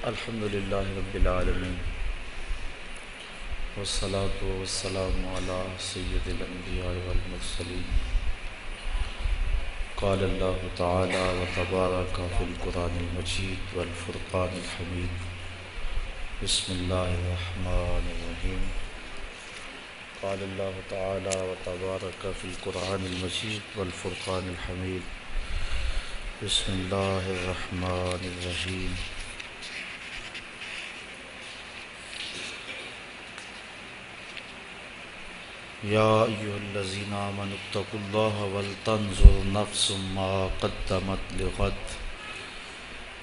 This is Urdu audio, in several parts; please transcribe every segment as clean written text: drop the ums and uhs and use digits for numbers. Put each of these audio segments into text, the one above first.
الحمد للہ رب العالمین والصلاة والسلام علی سید الانبیاء والمرسلین قال اللہ تعالی وتبارک فی القرآن المجید والفرقان الحمید بسم اللہ الرحمن الرحیم قال اللہ تعالی وتبارک فی القرآن المجید والفرقان الحمید بسم اللہ الرحمن الرحیم یا ایھا الذین آمنوا اتقوا اللہ ولتنظر نفس ما قدمت لغد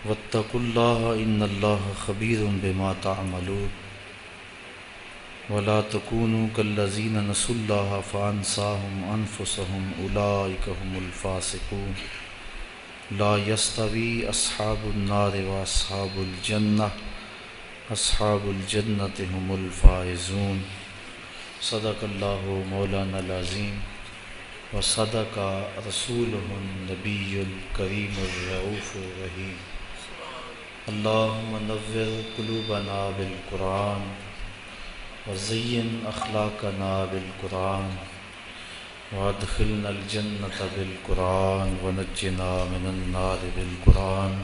واتقوا اللہ ان اللہ خبیر بما تعملون ولا تکونوا کالذین نسوا اللہ فانساہم انفسہم اولئک هم الفاسقون لا یستوی اصحاب النار واصحاب الجنہ اصحاب الجنۃ هم الفائزون صدق اللہ مولانا العظیم وصدق رسولہ النبی الکریم الرؤوف الرحیم اللہم نور قلوبنا بالقرآن وزین اخلاقنا بالقرآن وادخلنا الجنۃ بالقرآن ونجنا من النار بالقرآن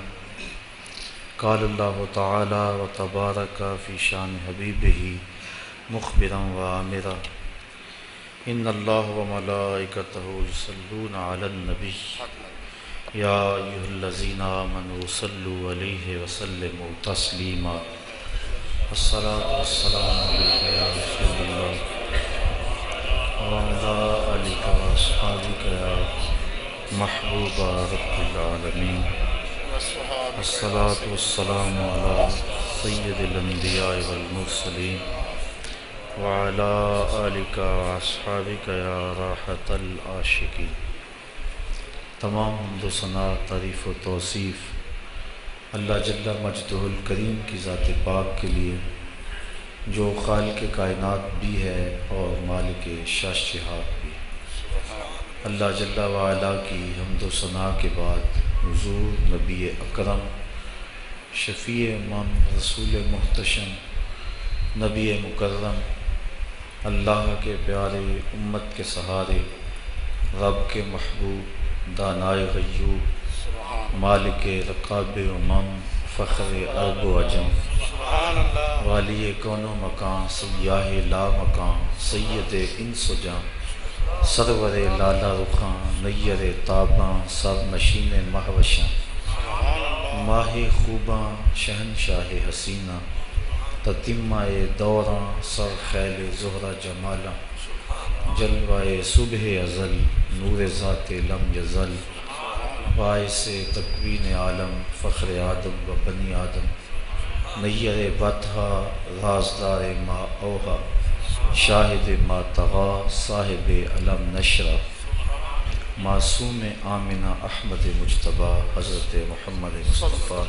قال اللہ تعالی وتبارک فی شان حبیبہ مخبرا وآمرا ان اللہ وملائکتہ یصلون علی النبی یا ایھا الذین آمنوا صلوا علیہ وسلموا تسلیما الصلاۃ والسلام علیک یا رسول اللہ وعلی آلک واصحابک یا محبوب رب العالمین الصلاۃ والسلام علی سید الانبیاء والمرسلین وعلى آلک واصحابک یا راحت العاشقین۔ تمام حمد و ثنا، تعریف و توصیف اللہ جل مجدہ الکریم کی ذات پاک کے لیے جو خالق کائنات بھی ہے اور مالک شاشہات بھی ہے۔ اللہ جل وعلا کی حمد و ثنا کے بعد حضور نبی اکرم شفیع امم رسول محتشم نبی مکرم اللہ کے پیارے امت کے سہارے رب کے محبوب دانائے غیوب مالک رقاب امم فخر عرب و عجم والی کون و مکان سیاہ لا مکان سید انس و جاں سرور لالا رخاں نیر تاباں سر نشین مہوشاں ماہ خوباں شہنشاہ حسینہ تتمہ دوراں سر خیل زہرہ جمالاں جلوہ صبح ازل نور ذات لم یزل باعث تکوین عالم فخر آدم و بنی آدم نیر بطحہ رازدار ما اوہا شاہد ما طغا صاحب علم نشرہ معصوم آمنہ احمد مجتبیٰ حضرت محمد مصطفیٰ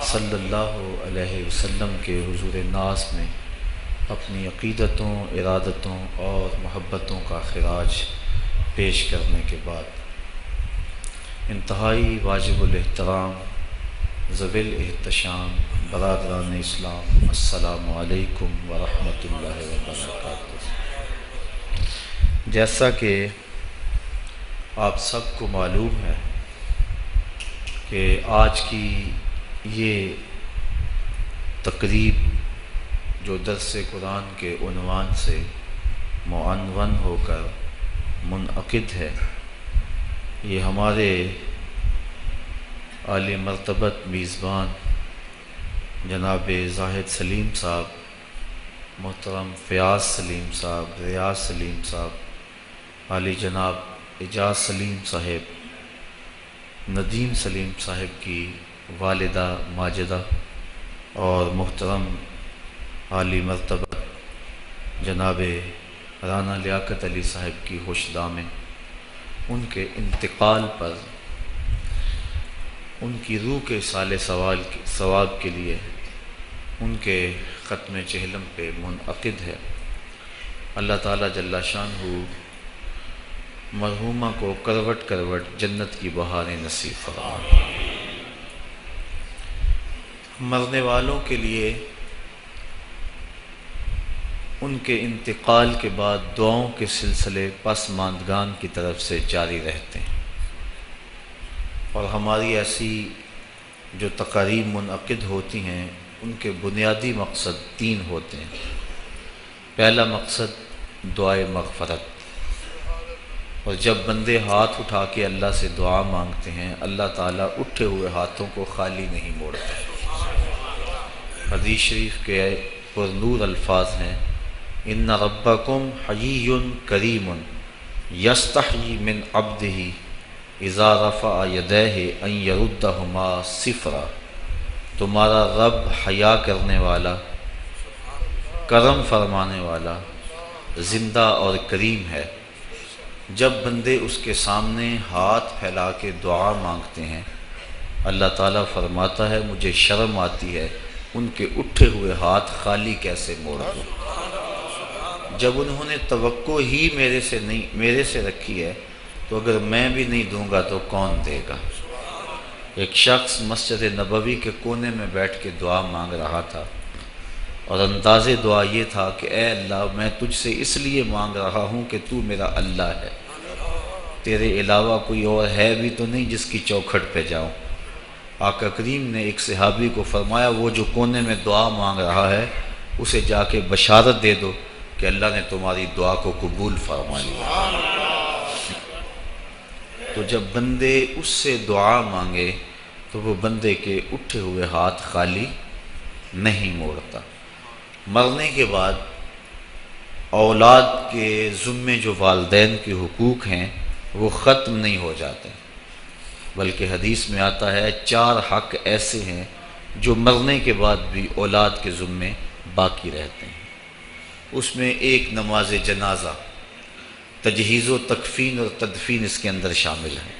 صلی اللہ علیہ وسلم کے حضور ناز میں اپنی عقیدتوں ارادتوں اور محبتوں کا خراج پیش کرنے کے بعد انتہائی واجب الاحترام ذوی الاحتشام برادران اسلام السلام علیکم ورحمۃ اللہ وبرکاتہ۔ جیسا کہ آپ سب کو معلوم ہے کہ آج کی یہ تقریب جو درس قرآن کے عنوان سے معنون ہو کر منعقد ہے، یہ ہمارے عالی مرتبت میزبان جناب زاہد سلیم صاحب، محترم فیاض سلیم صاحب، ریاض سلیم صاحب، عالی جناب اعجاز سلیم صاحب، ندیم سلیم صاحب کی والدہ ماجدہ اور محترم عالی مرتبہ جناب رانا لیاقت علی صاحب کی ہوشدامیں، ان کے انتقال پر ان کی روح کے سال ثواب کے لیے ان کے ختم چہلم پہ منعقد ہے۔ اللہ تعالیٰ جل شانہ مرحومہ کو کروٹ کروٹ جنت کی بہاریں نصیب فرمائے۔ مرنے والوں کے لیے ان کے انتقال کے بعد دعاؤں کے سلسلے پسماندگان کی طرف سے جاری رہتے ہیں، اور ہماری ایسی جو تقاریب منعقد ہوتی ہیں ان کے بنیادی مقصد 3 ہوتے ہیں۔ پہلا مقصد دعائے مغفرت، اور جب بندے ہاتھ اٹھا کے اللہ سے دعا مانگتے ہیں اللہ تعالیٰ اٹھے ہوئے ہاتھوں کو خالی نہیں موڑتے۔ حدیث شریف کے پر نور الفاظ ہیں، ان ربکم حیی کریم یستحیی من عبدہ اذا رفع یدیہ ان یردہما صفرا۔ تمہارا رب حیا کرنے والا، کرم فرمانے والا، زندہ اور کریم ہے۔ جب بندے اس کے سامنے ہاتھ پھیلا کے دعا مانگتے ہیں اللہ تعالیٰ فرماتا ہے مجھے شرم آتی ہے ان کے اٹھے ہوئے ہاتھ خالی کیسے موڑ دوں۔ جب انہوں نے توقع ہی میرے سے رکھی ہے تو اگر میں بھی نہیں دوں گا تو کون دے گا۔ ایک شخص مسجد نبوی کے کونے میں بیٹھ کے دعا مانگ رہا تھا، اور انداز دعا یہ تھا کہ اے اللہ میں تجھ سے اس لیے مانگ رہا ہوں کہ تو میرا اللہ ہے، تیرے علاوہ کوئی اور ہے بھی تو نہیں جس کی چوکھٹ پہ جاؤں۔ آقا کریم نے ایک صحابی کو فرمایا وہ جو کونے میں دعا مانگ رہا ہے اسے جا کے بشارت دے دو کہ اللہ نے تمہاری دعا کو قبول فرما لیا۔ تو جب بندے اس سے دعا مانگے تو وہ بندے کے اٹھے ہوئے ہاتھ خالی نہیں موڑتا۔ مرنے کے بعد اولاد کے ذمے جو والدین کے حقوق ہیں وہ ختم نہیں ہو جاتے، بلکہ حدیث میں آتا ہے 4 حق ایسے ہیں جو مرنے کے بعد بھی اولاد کے ذمے باقی رہتے ہیں۔ اس میں ایک نماز جنازہ، تجہیز و تکفین اور تدفین اس کے اندر شامل ہے۔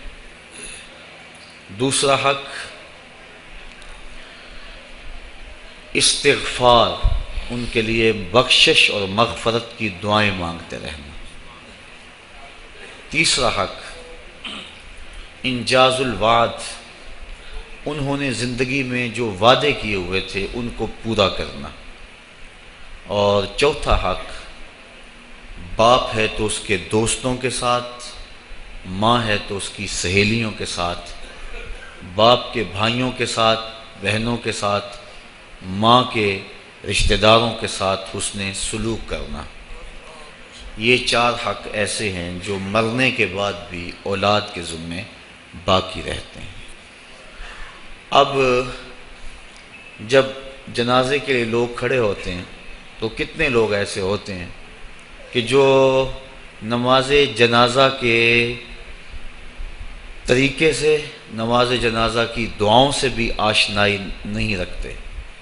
دوسرا حق استغفار، ان کے لیے بخشش اور مغفرت کی دعائیں مانگتے رہنا۔ تیسرا حق انجاز الوعد، انہوں نے زندگی میں جو وعدے کیے ہوئے تھے ان کو پورا کرنا۔ اور چوتھا حق باپ ہے تو اس کے دوستوں کے ساتھ، ماں ہے تو اس کی سہیلیوں کے ساتھ، باپ کے بھائیوں کے ساتھ، بہنوں کے ساتھ، ماں کے رشتہ داروں کے ساتھ حسن سلوک کرنا۔ یہ 4 حق ایسے ہیں جو مرنے کے بعد بھی اولاد کے ذمے باقی رہتے ہیں۔ اب جب جنازے کے لیے لوگ کھڑے ہوتے ہیں تو کتنے لوگ ایسے ہوتے ہیں کہ جو نماز جنازہ کے طریقے سے، نماز جنازہ کی دعاؤں سے بھی آشنائی نہیں رکھتے،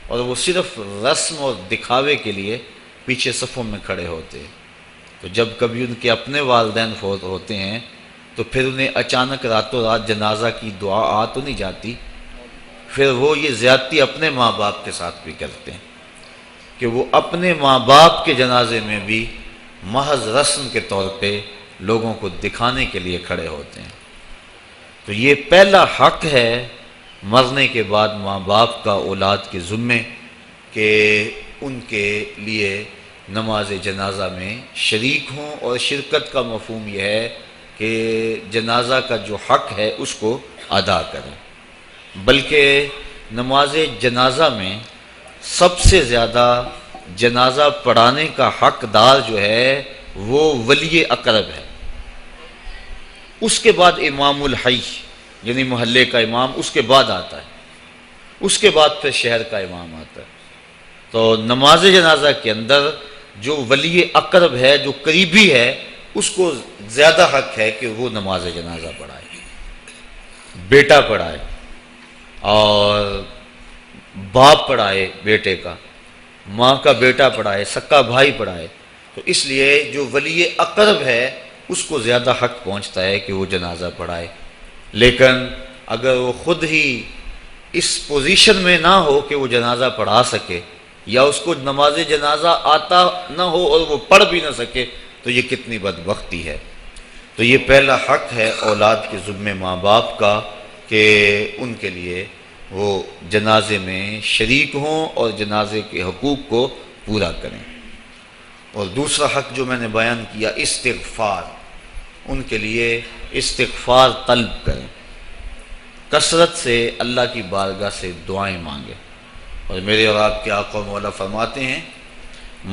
اور وہ صرف رسم اور دکھاوے کے لیے پیچھے صفوں میں کھڑے ہوتے ہیں۔ تو جب کبھی ان کے اپنے والدین فوت ہوتے ہیں تو پھر انہیں اچانک راتوں رات جنازہ کی دعا آ تو نہیں جاتی، پھر وہ یہ زیادتی اپنے ماں باپ کے ساتھ بھی کرتے ہیں کہ وہ اپنے ماں باپ کے جنازے میں بھی محض رسم کے طور پہ لوگوں کو دکھانے کے لیے کھڑے ہوتے ہیں۔ تو یہ پہلا حق ہے مرنے کے بعد ماں باپ کا اولاد کے ذمے کہ ان کے لیے نماز جنازہ میں شریک ہوں، اور شرکت کا مفہوم یہ ہے کہ جنازہ کا جو حق ہے اس کو ادا کریں۔ بلکہ نماز جنازہ میں سب سے زیادہ جنازہ پڑھانے کا حقدار جو ہے وہ ولی اقرب ہے، اس کے بعد امام الحی یعنی محلے کا امام اس کے بعد آتا ہے، اس کے بعد پھر شہر کا امام آتا ہے۔ تو نماز جنازہ کے اندر جو ولی اقرب ہے، جو قریبی ہے، اس کو زیادہ حق ہے کہ وہ نماز جنازہ پڑھائے، بیٹا پڑھائے اور باپ پڑھائے بیٹے کا، ماں کا بیٹا پڑھائے، سکا بھائی پڑھائے۔ تو اس لیے جو ولی اقرب ہے اس کو زیادہ حق پہنچتا ہے کہ وہ جنازہ پڑھائے۔ لیکن اگر وہ خود ہی اس پوزیشن میں نہ ہو کہ وہ جنازہ پڑھا سکے، یا اس کو نماز جنازہ آتا نہ ہو اور وہ پڑھ بھی نہ سکے، تو یہ کتنی بدبختی ہے۔ تو یہ پہلا حق ہے اولاد کے ذمے ماں باپ کا کہ ان کے لیے وہ جنازے میں شریک ہوں اور جنازے کے حقوق کو پورا کریں۔ اور دوسرا حق جو میں نے بیان کیا استغفار، ان کے لیے استغفار طلب کریں، کثرت سے اللہ کی بارگاہ سے دعائیں مانگیں۔ اور میرے اور آپ کے آقا و مولا فرماتے ہیں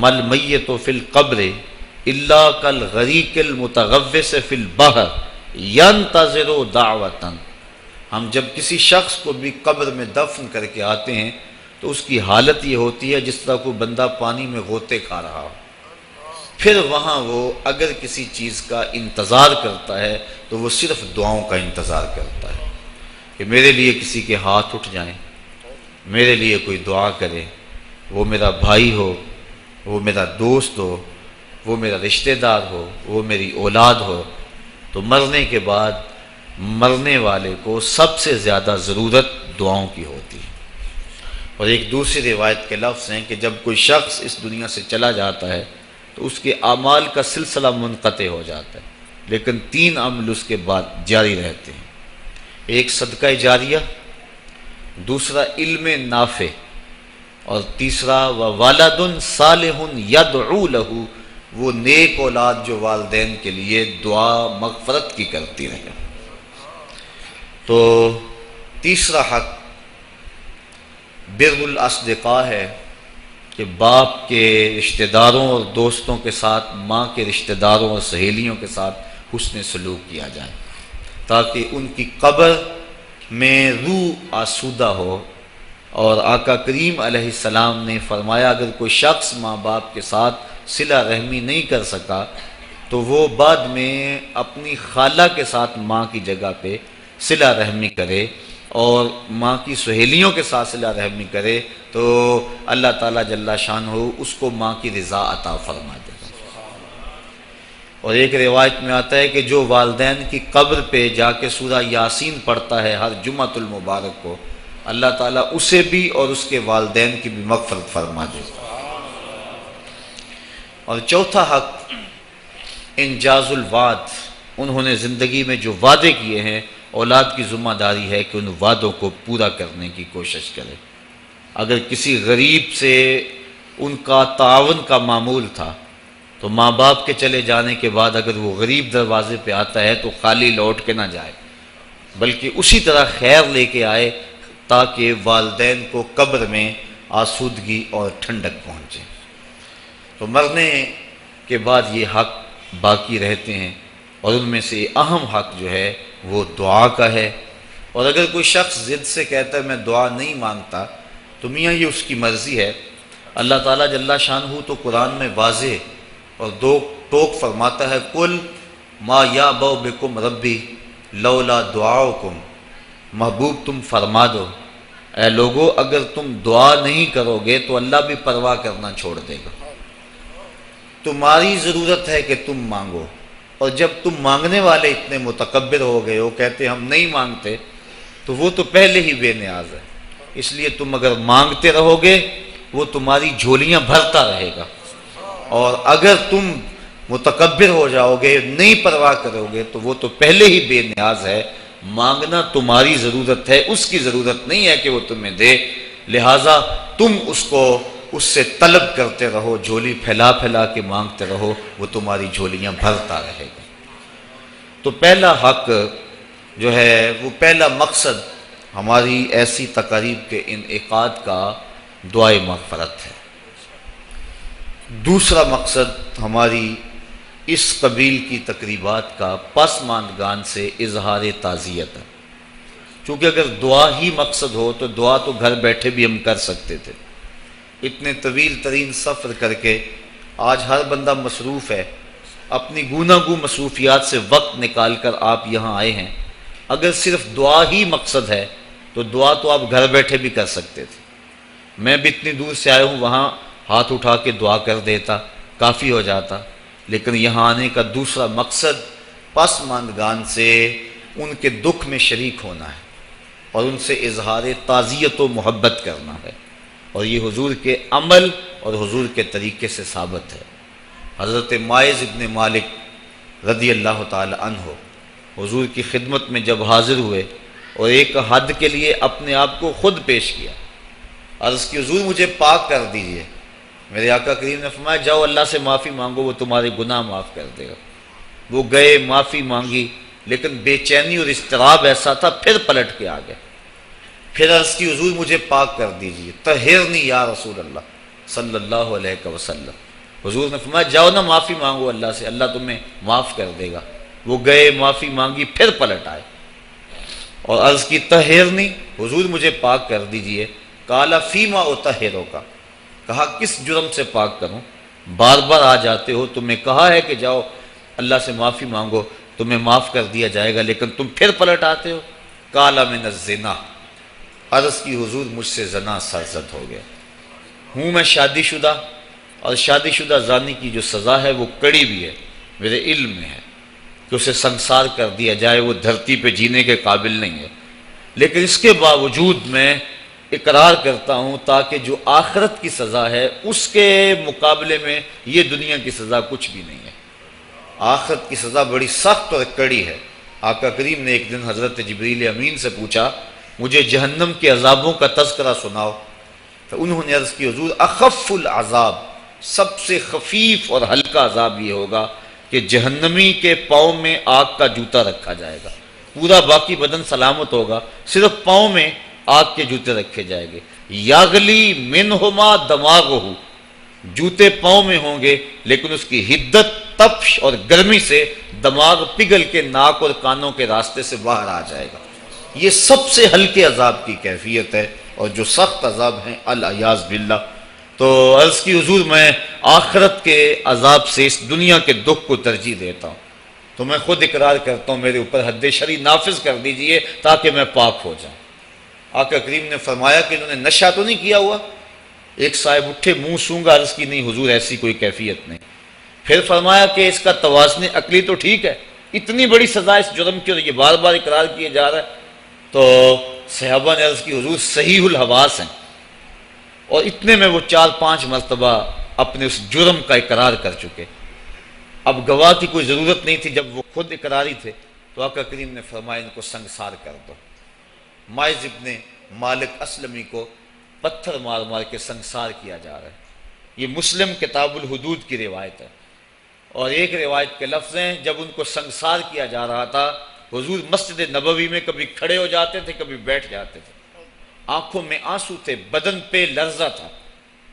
مل میت فی القبر الا کالغریق المتغوث فی البحر ینتظر دعوۃ، ہم جب کسی شخص کو بھی قبر میں دفن کر کے آتے ہیں تو اس کی حالت یہ ہوتی ہے جس طرح کوئی بندہ پانی میں غوطے کھا رہا ہو، پھر وہاں وہ اگر کسی چیز کا انتظار کرتا ہے تو وہ صرف دعاؤں کا انتظار کرتا ہے کہ میرے لیے کسی کے ہاتھ اٹھ جائیں، میرے لیے کوئی دعا کرے، وہ میرا بھائی ہو، وہ میرا دوست ہو، وہ میرا رشتہ دار ہو، وہ میری اولاد ہو۔ تو مرنے کے بعد مرنے والے کو سب سے زیادہ ضرورت دعاؤں کی ہوتی ہے۔ اور ایک دوسری روایت کے لفظ ہیں کہ جب کوئی شخص اس دنیا سے چلا جاتا ہے تو اس کے اعمال کا سلسلہ منقطع ہو جاتا ہے، لیکن 3 عمل اس کے بعد جاری رہتے ہیں، ایک صدقہ جاریہ، دوسرا علم نافع، اور تیسرا وَوَلَدٌ صالح يدعو له، وہ نیک اولاد جو والدین کے لیے دعا مغفرت کی کرتی رہے۔ تو تیسرا حق بر الاصدقاء ہے کہ باپ کے رشتہ داروں اور دوستوں کے ساتھ، ماں کے رشتہ داروں اور سہیلیوں کے ساتھ حسن سلوک کیا جائے تاکہ ان کی قبر میں روح آسودہ ہو۔ اور آقا کریم علیہ السلام نے فرمایا اگر کوئی شخص ماں باپ کے ساتھ صلہ رحمی نہیں کر سکا تو وہ بعد میں اپنی خالہ کے ساتھ ماں کی جگہ پہ صلہ رحمی کرے اور ماں کی سہیلیوں کے ساتھ صلہ رحمی کرے تو اللہ تعالیٰ جل شانہ اس کو ماں کی رضا عطا فرما دے گا۔ اور ایک روایت میں آتا ہے کہ جو والدین کی قبر پہ جا کے سورہ یاسین پڑھتا ہے ہر جمعۃ المبارک کو، اللہ تعالیٰ اسے بھی اور اس کے والدین کی بھی مغفرت فرما دے گا۔ اور چوتھا حق انجاز الوعد، انہوں نے زندگی میں جو وعدے کیے ہیں اولاد کی ذمہ داری ہے کہ ان وعدوں کو پورا کرنے کی کوشش کرے۔ اگر کسی غریب سے ان کا تعاون کا معمول تھا تو ماں باپ کے چلے جانے کے بعد اگر وہ غریب دروازے پہ آتا ہے تو خالی لوٹ کے نہ جائے بلکہ اسی طرح خیر لے کے آئے تاکہ والدین کو قبر میں آسودگی اور ٹھنڈک پہنچے۔ تو مرنے کے بعد یہ حق باقی رہتے ہیں اور ان میں سے اہم حق جو ہے وہ دعا کا ہے۔ اور اگر کوئی شخص ضد سے کہتا ہے میں دعا نہیں مانگتا تو میاں یہ اس کی مرضی ہے۔ اللہ تعالیٰ جل شانہ تو قرآن میں واضح اور دو ٹوک فرماتا ہے قل ما یعبأ بکم ربی لولا دعاؤکم، محبوب تم فرما دو اے لوگو اگر تم دعا نہیں کرو گے تو اللہ بھی پرواہ کرنا چھوڑ دے گا۔ تمہاری ضرورت ہے کہ تم مانگو، اور جب تم مانگنے والے اتنے متکبر ہو گئے ہو کہتے ہم نہیں مانگتے تو وہ تو پہلے ہی بے نیاز ہے، اس لیے تم اگر مانگتے رہو گے وہ تمہاری جھولیاں بھرتا رہے گا، اور اگر تم متکبر ہو جاؤ گے نہیں پرواہ کرو گے تو وہ تو پہلے ہی بے نیاز ہے۔ مانگنا تمہاری ضرورت ہے، اس کی ضرورت نہیں ہے کہ وہ تمہیں دے، لہٰذا تم اس سے طلب کرتے رہو، جھولی پھیلا پھیلا کے مانگتے رہو، وہ تمہاری جھولیاں بھرتا رہے گا۔ تو پہلا حق جو ہے وہ پہلا مقصد ہماری ایسی تقاریب کے انعقاد کا دعائے مغفرت ہے۔ دوسرا مقصد ہماری اس قبیل کی تقریبات کا پسماندگان سے اظہار تعزیت ہے، چونکہ اگر دعا ہی مقصد ہو تو دعا تو گھر بیٹھے بھی ہم کر سکتے تھے۔ اتنے طویل ترین سفر کر کے آج ہر بندہ مصروف ہے، اپنی گوناگوں مصروفیات سے وقت نکال کر آپ یہاں آئے ہیں، اگر صرف دعا ہی مقصد ہے تو دعا تو آپ گھر بیٹھے بھی کر سکتے تھے۔ میں بھی اتنی دور سے آیا ہوں، وہاں ہاتھ اٹھا کے دعا کر دیتا، کافی ہو جاتا، لیکن یہاں آنے کا دوسرا مقصد پسماندگان سے ان کے دکھ میں شریک ہونا ہے اور ان سے اظہار تعزیت و محبت کرنا ہے، اور یہ حضور کے عمل اور حضور کے طریقے سے ثابت ہے۔ حضرت ماعز ابن مالک رضی اللہ تعالی عنہ حضور کی خدمت میں جب حاضر ہوئے اور ایک حد کے لیے اپنے آپ کو خود پیش کیا. عرض کی حضور مجھے پاک کر دیجئے. میرے آقا کریم نے فرمایا جاؤ اللہ سے معافی مانگو، وہ تمہارے گناہ معاف کر دے گا. وہ گئے، معافی مانگی، لیکن بے چینی اور اضطراب ایسا تھا، پھر پلٹ کے آ گئے. پھر عرض کی حضور مجھے پاک کر دیجئے، طہرنی یا رسول اللہ صلی اللہ علیہ وسلم. حضور نے فرمایا جاؤ نا معافی مانگو اللہ سے، اللہ تمہیں معاف کر دے گا. وہ گئے، معافی مانگی، پھر پلٹ آئے اور عرض کی طہرنی، حضور مجھے پاک کر دیجئے. قال فیما اطہرک، کہا کس جرم سے پاک کروں؟ بار بار آ جاتے ہو، تمہیں کہا ہے کہ جاؤ اللہ سے معافی مانگو تمہیں معاف کر دیا جائے گا، لیکن تم پھر پلٹ آتے ہو. قال من الزنا، عرض کی حضور مجھ سے زنا سرزد ہو گیا. ہوں میں شادی شدہ، اور شادی شدہ زانی کی جو سزا ہے وہ کڑی بھی ہے، میرے علم میں ہے کہ اسے سنسار کر دیا جائے، وہ دھرتی پہ جینے کے قابل نہیں ہے. لیکن اس کے باوجود میں اقرار کرتا ہوں تاکہ جو آخرت کی سزا ہے اس کے مقابلے میں یہ دنیا کی سزا کچھ بھی نہیں ہے. آخرت کی سزا بڑی سخت اور کڑی ہے. آقا کریم نے ایک دن حضرت جبریل امین سے پوچھا مجھے جہنم کے عذابوں کا تذکرہ سناؤ. تو انہوں نے عرض کی حضور اخف العذاب، سب سے خفیف اور ہلکا عذاب یہ ہوگا کہ جہنمی کے پاؤں میں آگ کا جوتا رکھا جائے گا. پورا باقی بدن سلامت ہوگا، صرف پاؤں میں آگ کے جوتے رکھے جائیں گے. یاغلی منہما دماغہ، جوتے پاؤں میں ہوں گے لیکن اس کی حدت، تپش اور گرمی سے دماغ پگھل کے ناک اور کانوں کے راستے سے باہر آ جائے گا. یہ سب سے ہلکے عذاب کی کیفیت ہے، اور جو سخت عذاب ہیں العیاذ باللہ. تو عرض کی حضور میں آخرت کے عذاب سے اس دنیا کے دکھ کو ترجیح دیتا ہوں. تو میں خود اقرار کرتا ہوں میرے اوپر حد شرعی نافذ کر دیجئے تاکہ میں پاک ہو جاؤں. آقا کریم نے فرمایا کہ انہوں نے نشہ تو نہیں کیا ہوا؟ ایک صاحب اٹھے، منہ سونگا، عرض کی نہیں حضور ایسی کوئی کیفیت نہیں. پھر فرمایا کہ اس کا توازن عقلی تو ٹھیک ہے، اتنی بڑی سزا اس جرم کی اور یہ بار بار اقرار کیے جا رہا ہے. تو صحابہ نے عرض کی حضور صحیح الحواس ہیں، اور اتنے میں وہ 4-5 مرتبہ اپنے اس جرم کا اقرار کر چکے. اب گواہ کی کوئی ضرورت نہیں تھی، جب وہ خود اقراری تھے. تو آقا کریم نے فرمایا ان کو سنگسار کر دو. ماعز ابن مالک اسلمی کو پتھر مار مار کے سنگسار کیا جا رہا ہے. یہ مسلم کتاب الحدود کی روایت ہے، اور ایک روایت کے لفظ ہیں جب ان کو سنگسار کیا جا رہا تھا حضور مسجد نبوی میں کبھی کھڑے ہو جاتے تھے، کبھی بیٹھ جاتے تھے. آنکھوں میں آنسو تھے، بدن پہ لرزہ تھا.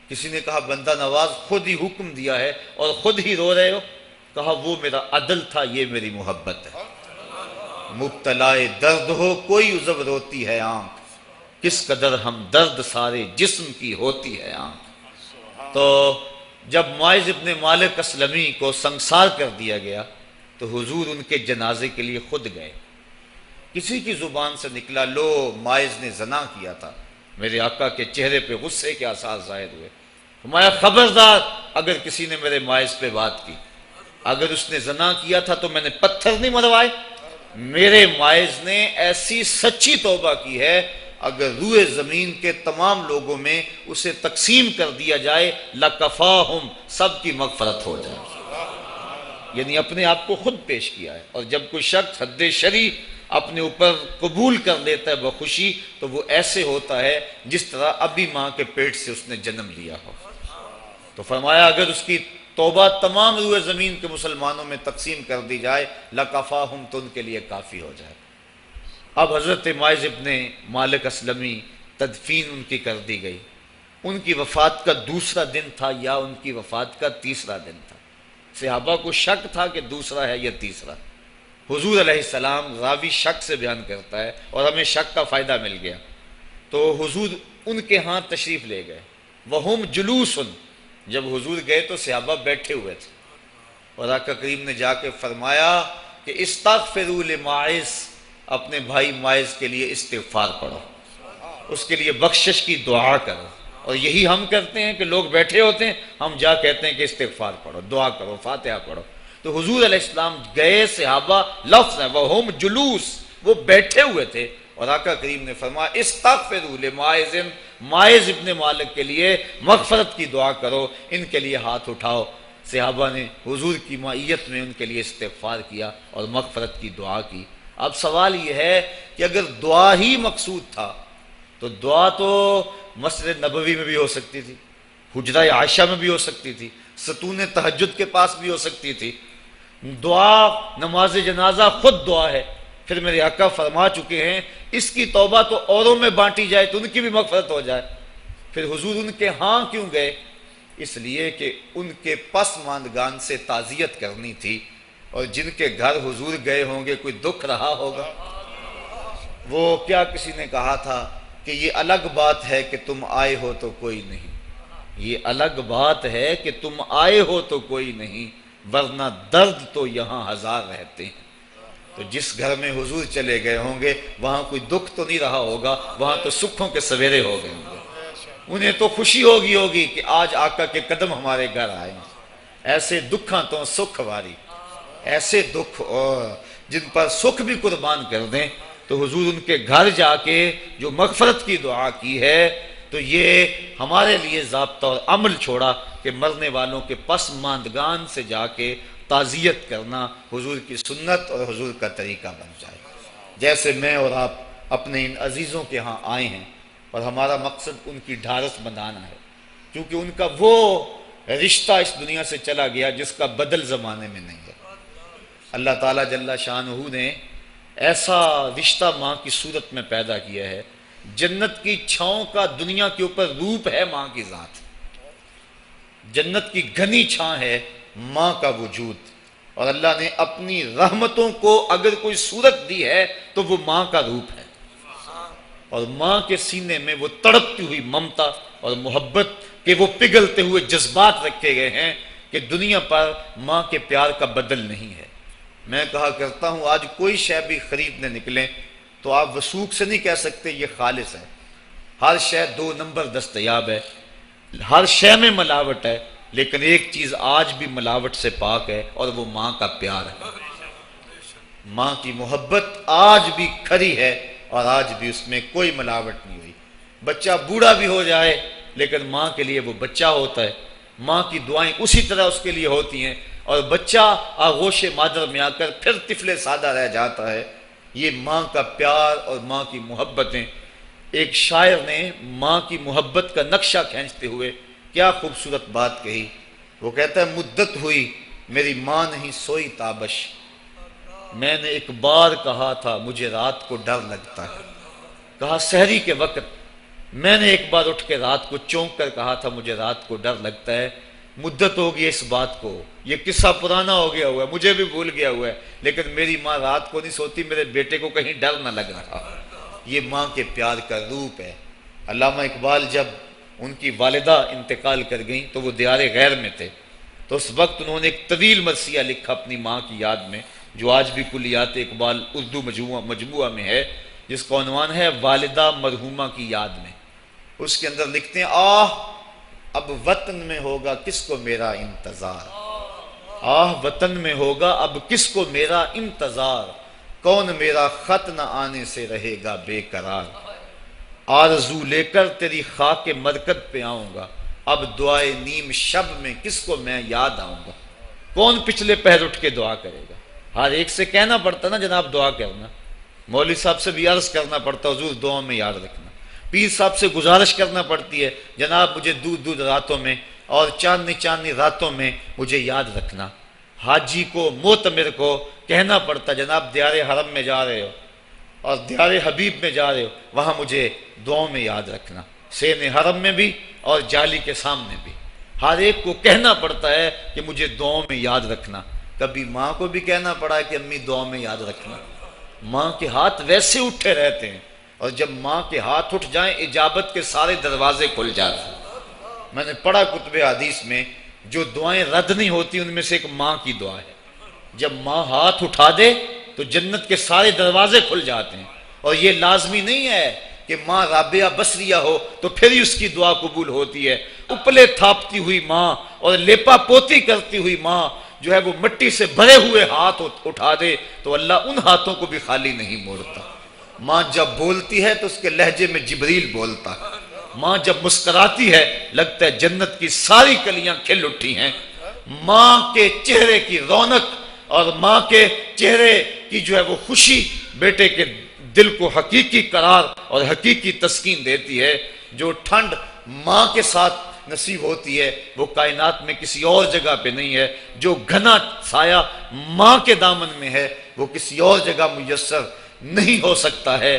کسی نے کہا بندہ نواز خود ہی حکم دیا ہے اور خود ہی رو رہے ہو؟ کہا وہ میرا عدل تھا، یہ میری محبت ہے. مبتلائے درد ہو کوئی عذب روتی ہے آنکھ، کس قدر ہم درد سارے جسم کی ہوتی ہے آنکھ. تو جب ماعز ابن مالک اسلمی کو سنگسار کر دیا گیا تو حضور ان کے جنازے کے لیے خود گئے. کسی کی زبان سے نکلا لو ماعز نے زنا کیا تھا. میرے آقا کے چہرے پہ غصے کے آثار ظاہر ہوئے. فرمایا خبردار اگر کسی نے میرے ماعز پہ بات کی، اگر اس نے زنا کیا تھا تو میں نے پتھر نہیں مروائے. میرے ماعز نے ایسی سچی توبہ کی ہے اگر روئے زمین کے تمام لوگوں میں اسے تقسیم کر دیا جائے لکفاہم، سب کی مغفرت ہو جائے. یعنی اپنے آپ کو خود پیش کیا ہے. اور جب کوئی شخص حد شرعی اپنے اوپر قبول کر لیتا ہے بخوشی، تو وہ ایسے ہوتا ہے جس طرح ابھی ماں کے پیٹ سے اس نے جنم لیا ہو. تو فرمایا اگر اس کی توبہ تمام روئے زمین کے مسلمانوں میں تقسیم کر دی جائے لکفاہم، تو ان کے لیے کافی ہو جائے. اب حضرت ماعز ابن مالک اسلمی تدفین ان کی کر دی گئی. ان کی وفات کا دوسرا دن تھا یا ان کی وفات کا تیسرا دن تھا. صحابہ کو شک تھا کہ دوسرا ہے یا تیسرا. حضور علیہ السلام راوی شک سے بیان کرتا ہے اور ہمیں شک کا فائدہ مل گیا. تو حضور ان کے ہاں تشریف لے گئے. وہم جلوس، جب حضور گئے تو صحابہ بیٹھے ہوئے تھے، اور آقا کریم نے جا کے فرمایا کہ استغفروا لماعز، اپنے بھائی ماعز کے لیے استغفار پڑھو، اس کے لیے بخشش کی دعا کرو. اور یہی ہم کرتے ہیں کہ لوگ بیٹھے ہوتے ہیں، ہم جا کہتے ہیں کہ استغفار پڑھو، دعا کرو، فاتحہ پڑھو. تو حضور علیہ السلام گئے، صحابہ لفظ ہے وہم جلوس، وہ بیٹھے ہوئے تھے، اور آقا کریم نے فرمایا استغفروا لماعز، ماعز ابن مالک کے لیے مغفرت کی دعا کرو، ان کے لیے ہاتھ اٹھاؤ. صحابہ نے حضور کی معیت میں ان کے لیے استغفار کیا اور مغفرت کی دعا کی. اب سوال یہ ہے کہ اگر دعا ہی مقصود تھا تو دعا تو مسجد نبوی میں بھی ہو سکتی تھی، حجرہ عائشہ میں بھی ہو سکتی تھی، ستون تہجد کے پاس بھی ہو سکتی تھی۔ دعا نماز جنازہ خود دعا ہے، پھر میرے آقا فرما چکے ہیں اس کی توبہ تو اوروں میں بانٹی جائے تو ان کی بھی مغفرت ہو جائے۔ پھر حضور ان کے ہاں کیوں گئے؟ اس لیے کہ ان کے پسماندگان سے تعزیت کرنی تھی، اور جن کے گھر حضور گئے ہوں گے کوئی دکھ رہا ہوگا۔ وہ کیا کسی نے کہا تھا کہ یہ الگ بات ہے کہ تم آئے ہو تو کوئی نہیں، یہ الگ بات ہے کہ تم آئے ہو تو کوئی نہیں، ورنہ درد تو یہاں ہزار رہتے ہیں۔ تو جس گھر میں حضور چلے گئے ہوں گے وہاں کوئی دکھ تو نہیں رہا ہوگا، وہاں تو سکھوں کے سویرے ہو گئے ہوں گے۔ انہیں تو خوشی ہوگی کہ آج آقا کے قدم ہمارے گھر آئے ہیں۔ ایسے دکھاں تو سکھ واری، ایسے دکھ اور جن پر سکھ بھی قربان کر دیں۔ تو حضور ان کے گھر جا کے جو مغفرت کی دعا کی ہے، تو یہ ہمارے لیے ضابطہ اور عمل چھوڑا کہ مرنے والوں کے پسماندگان سے جا کے تعزیت کرنا حضور کی سنت اور حضور کا طریقہ بن جائے۔ جیسے میں اور آپ اپنے ان عزیزوں کے ہاں آئے ہیں اور ہمارا مقصد ان کی ڈھارس بندھانا ہے، کیونکہ ان کا وہ رشتہ اس دنیا سے چلا گیا جس کا بدل زمانے میں نہیں ہے۔ اللہ تعالیٰ جل شانہ نے ایسا رشتہ ماں کی صورت میں پیدا کیا ہے، جنت کی چھاؤں کا دنیا کے اوپر روپ ہے ماں کی ذات، جنت کی گھنی چھاں ہے ماں کا وجود، اور اللہ نے اپنی رحمتوں کو اگر کوئی صورت دی ہے تو وہ ماں کا روپ ہے، اور ماں کے سینے میں وہ تڑپتی ہوئی ممتا اور محبت کے وہ پگھلتے ہوئے جذبات رکھے گئے ہیں کہ دنیا پر ماں کے پیار کا بدل نہیں ہے۔ میں کہا کرتا ہوں آج کوئی شے بھی خریدنے نکلیں تو آپ وثوق سے نہیں کہہ سکتے یہ خالص ہے، ہر شے 2 نمبر دستیاب ہے، ہر شے میں ملاوٹ ہے، لیکن ایک چیز آج بھی ملاوٹ سے پاک ہے اور وہ ماں کا پیار ہے۔ ماں کی محبت آج بھی کھری ہے اور آج بھی اس میں کوئی ملاوٹ نہیں ہوئی۔ بچہ بوڑھا بھی ہو جائے لیکن ماں کے لیے وہ بچہ ہوتا ہے، ماں کی دعائیں اسی طرح اس کے لیے ہوتی ہیں، اور بچہ آغوش مادر میں آ کر پھر طفل سادہ رہ جاتا ہے۔ یہ ماں کا پیار اور ماں کی محبتیں۔ ایک شاعر نے ماں کی محبت کا نقشہ کھینچتے ہوئے کیا خوبصورت بات کہی۔ وہ کہتا ہے مدت ہوئی میری ماں نہیں سوئی تابش، میں نے ایک بار کہا تھا مجھے رات کو ڈر لگتا ہے، کہا سحری کے وقت میں نے ایک بار اٹھ کے رات کو چونک کر کہا تھا مجھے رات کو ڈر لگتا ہے۔ مدت ہو گئی اس بات کو، یہ قصہ پرانا ہو گیا ہوا ہے، مجھے بھی بھول گیا ہوا ہے، لیکن میری ماں رات کو نہیں سوتی، میرے بیٹے کو کہیں ڈر نہ لگ رہا۔ یہ ماں کے پیار کا روپ ہے۔ علامہ اقبال جب ان کی والدہ انتقال کر گئیں تو وہ دیار غیر میں تھے، تو اس وقت انہوں نے ایک طویل مرثیہ لکھا اپنی ماں کی یاد میں، جو آج بھی کلیات اقبال اردو مجموعہ میں ہے، جس کا عنوان ہے والدہ مرحومہ کی یاد میں۔ اس کے اندر لکھتے ہیں آہ اب وطن میں ہوگا کس کو میرا انتظار، آہ وطن میں ہوگا اب کس کو میرا انتظار، کون میرا خط نہ آنے سے رہے گا بے قرار، آرزو لے کر تیری خاک مرکز پہ آؤں گا، اب دعائے نیم شب میں کس کو میں یاد آؤں گا۔ کون پچھلے پہر اٹھ کے دعا کرے گا؟ ہر ایک سے کہنا پڑتا نا جناب دعا کرنا، مولوی صاحب سے بھی عرض کرنا پڑتا حضور دعا میں یاد رکھنا، پیر صاحب سے گزارش کرنا پڑتی ہے جناب مجھے دودھ راتوں میں اور چاندنی راتوں میں مجھے یاد رکھنا، حاجی کو معتمر کو کہنا پڑتا جناب دیار حرم میں جا رہے ہو اور دیار حبیب میں جا رہے ہو وہاں مجھے دعاؤں میں یاد رکھنا، سین حرم میں بھی اور جالی کے سامنے بھی، ہر ایک کو کہنا پڑتا ہے کہ مجھے دعاؤں میں یاد رکھنا۔ کبھی ماں کو بھی کہنا پڑا ہے کہ امی دعاؤں میں یاد رکھنا۔ ماں کے ہاتھ ویسے اٹھے رہتے ہیں، اور جب ماں کے ہاتھ اٹھ جائیں اجابت کے سارے دروازے کھل جاتے ہیں۔ میں نے پڑھا کتب حدیث میں جو دعائیں رد نہیں ہوتی ان میں سے ایک ماں کی دعا ہے، جب ماں ہاتھ اٹھا دے تو جنت کے سارے دروازے کھل جاتے ہیں، اور یہ لازمی نہیں ہے کہ ماں رابعہ بصریہ ہو تو پھر ہی اس کی دعا قبول ہوتی ہے، اپلے تھاپتی ہوئی ماں اور لیپا پوتی کرتی ہوئی ماں جو ہے وہ مٹی سے بھرے ہوئے ہاتھ اٹھا دے تو اللہ ان ہاتھوں کو بھی خالی نہیں موڑتا۔ ماں جب بولتی ہے تو اس کے لہجے میں جبریل بولتا ہے، ماں جب مسکراتی ہے لگتا ہے جنت کی ساری کلیاں کھل اٹھی ہیں۔ ماں کے چہرے کی رونق اور ماں کے چہرے کی جو ہے وہ خوشی بیٹے کے دل کو حقیقی قرار اور حقیقی تسکین دیتی ہے۔ جو ٹھنڈ ماں کے ساتھ نصیب ہوتی ہے وہ کائنات میں کسی اور جگہ پہ نہیں ہے۔ جو گھنا سایہ ماں کے دامن میں ہے وہ کسی اور جگہ میسر نہیں ہو سکتا ہے۔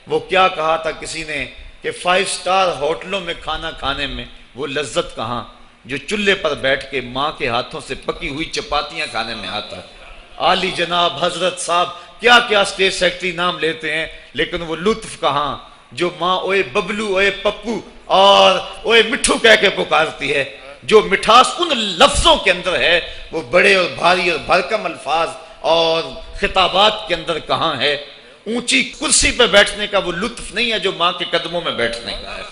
وہ کیا کہا تھا کسی نے کہ 5 سٹار ہوٹلوں میں کھانا کھانے میں وہ لذت کہاں جو چولہے پر بیٹھ کے ماں کے ہاتھوں سے پکی ہوئی چپاتیاں کھانے میں آتا ہے۔ عالی جناب حضرت صاحب کیا کیا اسٹیٹ سیکرٹری نام لیتے ہیں، لیکن وہ لطف کہاں جو ماں اوئے ببلو اوئے پپو اور اوئے مٹھو کہہ کے پکارتی ہے۔ جو مٹھاس ان لفظوں کے اندر ہے وہ بڑے اور بھاری اور بھرکم الفاظ اور خطابات کے اندر کہاں ہے۔ اونچی کرسی پہ بیٹھنے کا وہ لطف نہیں ہے جو ماں کے قدموں میں بیٹھنے کا ہے۔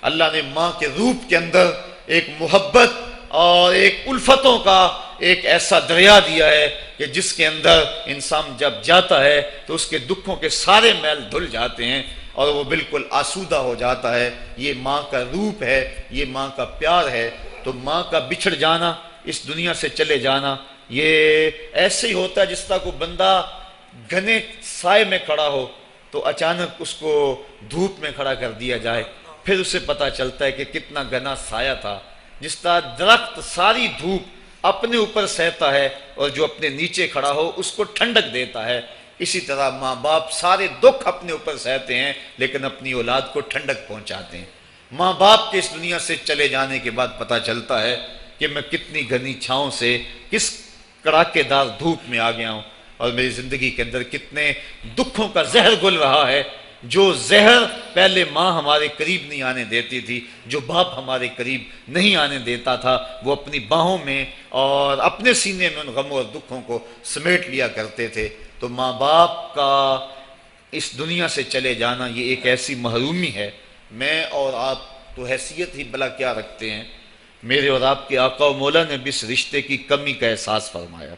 اللہ نے ماں کے روپ کے اندر ایک محبت اور ایک الفتوں کا ایک ایسا دریا دیا ہے کہ جس کے اندر انسان جب جاتا ہے تو اس کے دکھوں کے سارے میل دھل جاتے ہیں اور وہ بالکل آسودہ ہو جاتا ہے۔ یہ ماں کا روپ ہے، یہ ماں کا پیار ہے۔ تو ماں کا بچھڑ جانا، اس دنیا سے چلے جانا، یہ ایسے ہی ہوتا ہے جس طرح کوئی بندہ گھنے سائے میں کھڑا ہو تو اچانک اس کو دھوپ میں کھڑا کر دیا جائے، پھر اسے پتا چلتا ہے کہ کتنا گھنا سایہ تھا۔ جس طرح درخت ساری دھوپ اپنے اوپر سہتا ہے اور جو اپنے نیچے کھڑا ہو اس کو ٹھنڈک دیتا ہے، اسی طرح ماں باپ سارے دکھ اپنے اوپر سہتے ہیں لیکن اپنی اولاد کو ٹھنڈک پہنچاتے ہیں۔ ماں باپ کے اس دنیا سے چلے جانے کے بعد پتا چلتا ہے کہ میں کتنی گھنی چھاؤں سے کس کڑاکے دار دھوپ میں آ گیا ہوں اور میری زندگی کے اندر کتنے دکھوں کا زہر گل رہا ہے۔ جو زہر پہلے ماں ہمارے قریب نہیں آنے دیتی تھی، جو باپ ہمارے قریب نہیں آنے دیتا تھا، وہ اپنی باہوں میں اور اپنے سینے میں ان غموں اور دکھوں کو سمیٹ لیا کرتے تھے۔ تو ماں باپ کا اس دنیا سے چلے جانا یہ ایک ایسی محرومی ہے۔ میں اور آپ تو حیثیت ہی بلا کیا رکھتے ہیں، میرے اور آپ کے آقا و مولا نے بھی اس رشتے کی کمی کا احساس فرمایا۔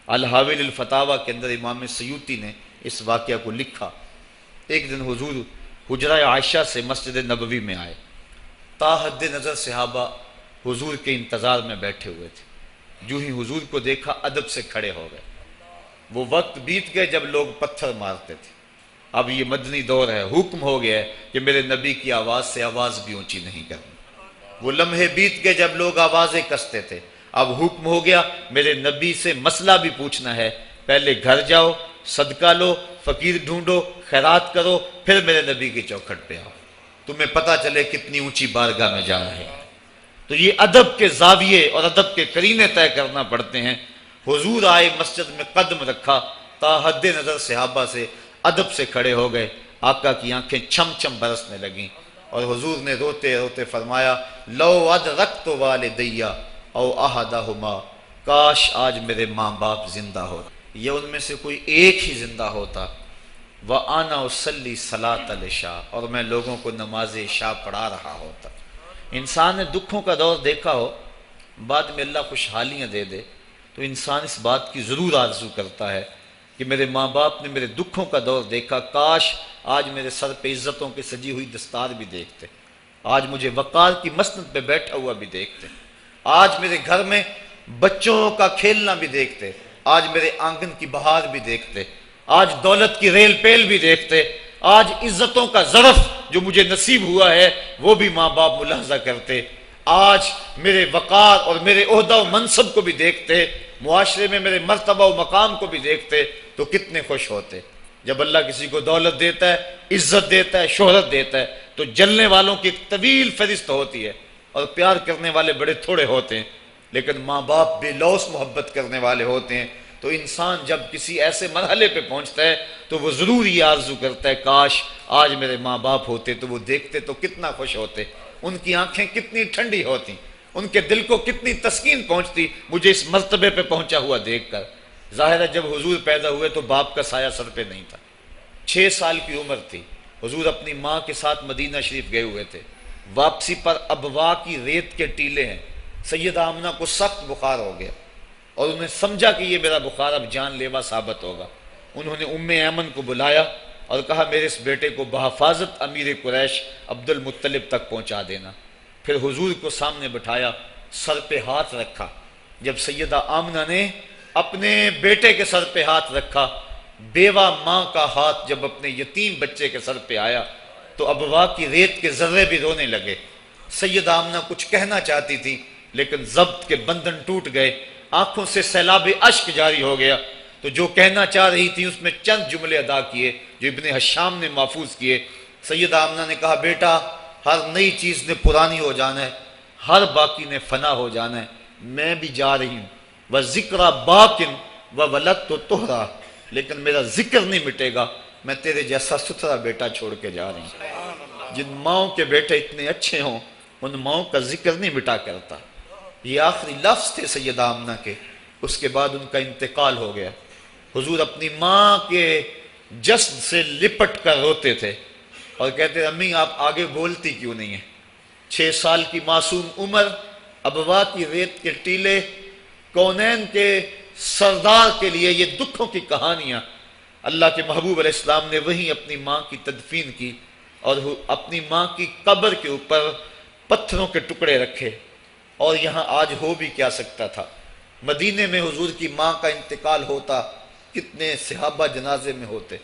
الحاویل الفتاویٰ کے اندر امام سیوطی نے اس واقعہ کو لکھا۔ ایک دن حضور حجرہ عائشہ سے مسجد نبوی میں آئے، تا حد نظر صحابہ حضور کے انتظار میں بیٹھے ہوئے تھے۔ جو ہی حضور کو دیکھا ادب سے کھڑے ہو گئے۔ وہ وقت بیت گئے جب لوگ پتھر مارتے تھے، اب یہ مدنی دور ہے، حکم ہو گیا ہے کہ میرے نبی کی آواز سے آواز بھی اونچی نہیں کرنی۔ وہ لمحے بیت گئے جب لوگ آوازیں کستے تھے، اب حکم ہو گیا میرے نبی سے مسئلہ بھی پوچھنا ہے، پہلے گھر جاؤ، صدقہ لو، فقیر ڈھونڈو، خیرات کرو، پھر میرے نبی کی چوکھٹ پہ آؤ، تمہیں پتہ چلے کتنی اونچی بارگاہ میں جا رہے ہیں۔ تو یہ ادب کے زاویے اور ادب کے قرینے طے کرنا پڑتے ہیں۔ حضور آئے، مسجد میں قدم رکھا، تا حد نظر صحابہ سے ادب سے کھڑے ہو گئے۔ آقا کی آنکھیں چھم چھم برسنے لگیں اور حضور نے روتے روتے فرمایا، لو ادرکت والدیہ او احدہما، کاش آج میرے ماں باپ زندہ ہوتے یا ان میں سے کوئی ایک ہی زندہ ہوتا، وَأَنَا أُصَلِّي صَلَاةَ الْعِشَاءِ، اور میں لوگوں کو نماز عشاء پڑھا رہا ہوتا۔ انسان نے دکھوں کا دور دیکھا ہو، بعد میں اللہ خوشحالیاں دے دے تو انسان اس بات کی ضرور آرزو کرتا ہے کہ میرے ماں باپ نے میرے دکھوں کا دور دیکھا، کاش آج میرے سر پہ عزتوں کی سجی ہوئی دستار بھی دیکھتے، آج مجھے وقار کی مسند پہ بیٹھا ہوا بھی دیکھتے، آج میرے گھر میں بچوں کا کھیلنا بھی دیکھتے، آج میرے آنگن کی بہار بھی دیکھتے، آج دولت کی ریل پیل بھی دیکھتے، آج عزتوں کا ظرف جو مجھے نصیب ہوا ہے وہ بھی ماں باپ ملاحظہ کرتے، آج میرے وقار اور میرے عہدہ و منصب کو بھی دیکھتے، معاشرے میں میرے مرتبہ و مقام کو بھی دیکھتے تو کتنے خوش ہوتے۔ جب اللہ کسی کو دولت دیتا ہے، عزت دیتا ہے، شہرت دیتا ہے تو جلنے والوں کی ایک طویل فہرست ہوتی ہے اور پیار کرنے والے بڑے تھوڑے ہوتے ہیں، لیکن ماں باپ بے لوث محبت کرنے والے ہوتے ہیں۔ تو انسان جب کسی ایسے مرحلے پہ پہنچتا ہے تو وہ ضرور یہ آرزو کرتا ہے، کاش آج میرے ماں باپ ہوتے تو وہ دیکھتے تو کتنا خوش ہوتے، ان کی آنکھیں کتنی ٹھنڈی ہوتی، ان کے دل کو کتنی تسکین پہنچتی مجھے اس مرتبے پہ پہنچا ہوا دیکھ کر۔ ظاہر ہے جب حضور پیدا ہوئے تو باپ کا سایہ سر پہ نہیں تھا، 6 سال کی عمر تھی، حضور اپنی ماں کے ساتھ مدینہ شریف گئے ہوئے تھے، واپسی پر ابوا کی ریت کے ٹیلے ہیں، سیدہ آمنہ کو سخت بخار ہو گیا اور انہیں سمجھا کہ یہ میرا بخار اب جان لیوا ثابت ہوگا۔ انہوں نے ام ایمن کو بلایا اور کہا میرے اس بیٹے کو بحفاظت امیر قریش عبد المطلب تک پہنچا دینا۔ پھر حضور کو سامنے بٹھایا، سر پہ ہاتھ رکھا۔ جب سیدہ آمنہ نے اپنے بیٹے کے سر پہ ہاتھ رکھا بیوہ ماں کا ہاتھ جب اپنے یتیم بچے کے سر پہ آیا تو ابوا کی ریت کے ذرے بھی رونے لگے۔ سیدہ آمنہ کچھ کہنا چاہتی تھی لیکن ضبط کے بندھن ٹوٹ گئے، آنکھوں سے سیلاب اشک جاری ہو گیا، تو جو کہنا چاہ رہی تھی اس میں چند جملے ادا کیے جو ابن حشام نے محفوظ کیے۔ سیدہ آمنہ نے کہا، بیٹا ہر نئی چیز نے پرانی ہو جانا ہے، ہر باقی نے فنا ہو جانا ہے، میں بھی جا رہی ہوں، وَذِكْرَ بَاقٍ وَوَلَدْتُ طُهْرًا، لیکن میرا ذکر نہیں مٹے گا، میں تیرے جیسا ستھرا بیٹا چھوڑ کے جا رہی ہوں۔ جن ماؤں کے بیٹے اتنے اچھے ہوں ان ماؤں کا ذکر نہیں مٹا کرتا۔ یہ آخری لفظ تھے سیدہ آمنہ کے، اس کے بعد ان کا انتقال ہو گیا۔ حضور اپنی ماں کے جسد سے لپٹ کر روتے تھے اور کہتے امی آپ آگے بولتی کیوں نہیں ہیں؟ 6 سال کی معصوم عمر، ابوا کی ریت کے ٹیلے، کونین کے سردار کے لیے یہ دکھوں کی کہانیاں۔ اللہ کے محبوب علیہ السلام نے وہیں اپنی ماں کی تدفین کی اور اپنی ماں کی قبر کے اوپر پتھروں کے ٹکڑے رکھے، اور یہاں آج ہو بھی کیا سکتا تھا۔ مدینے میں حضور کی ماں کا انتقال ہوتا، کتنے صحابہ جنازے میں ہوتے،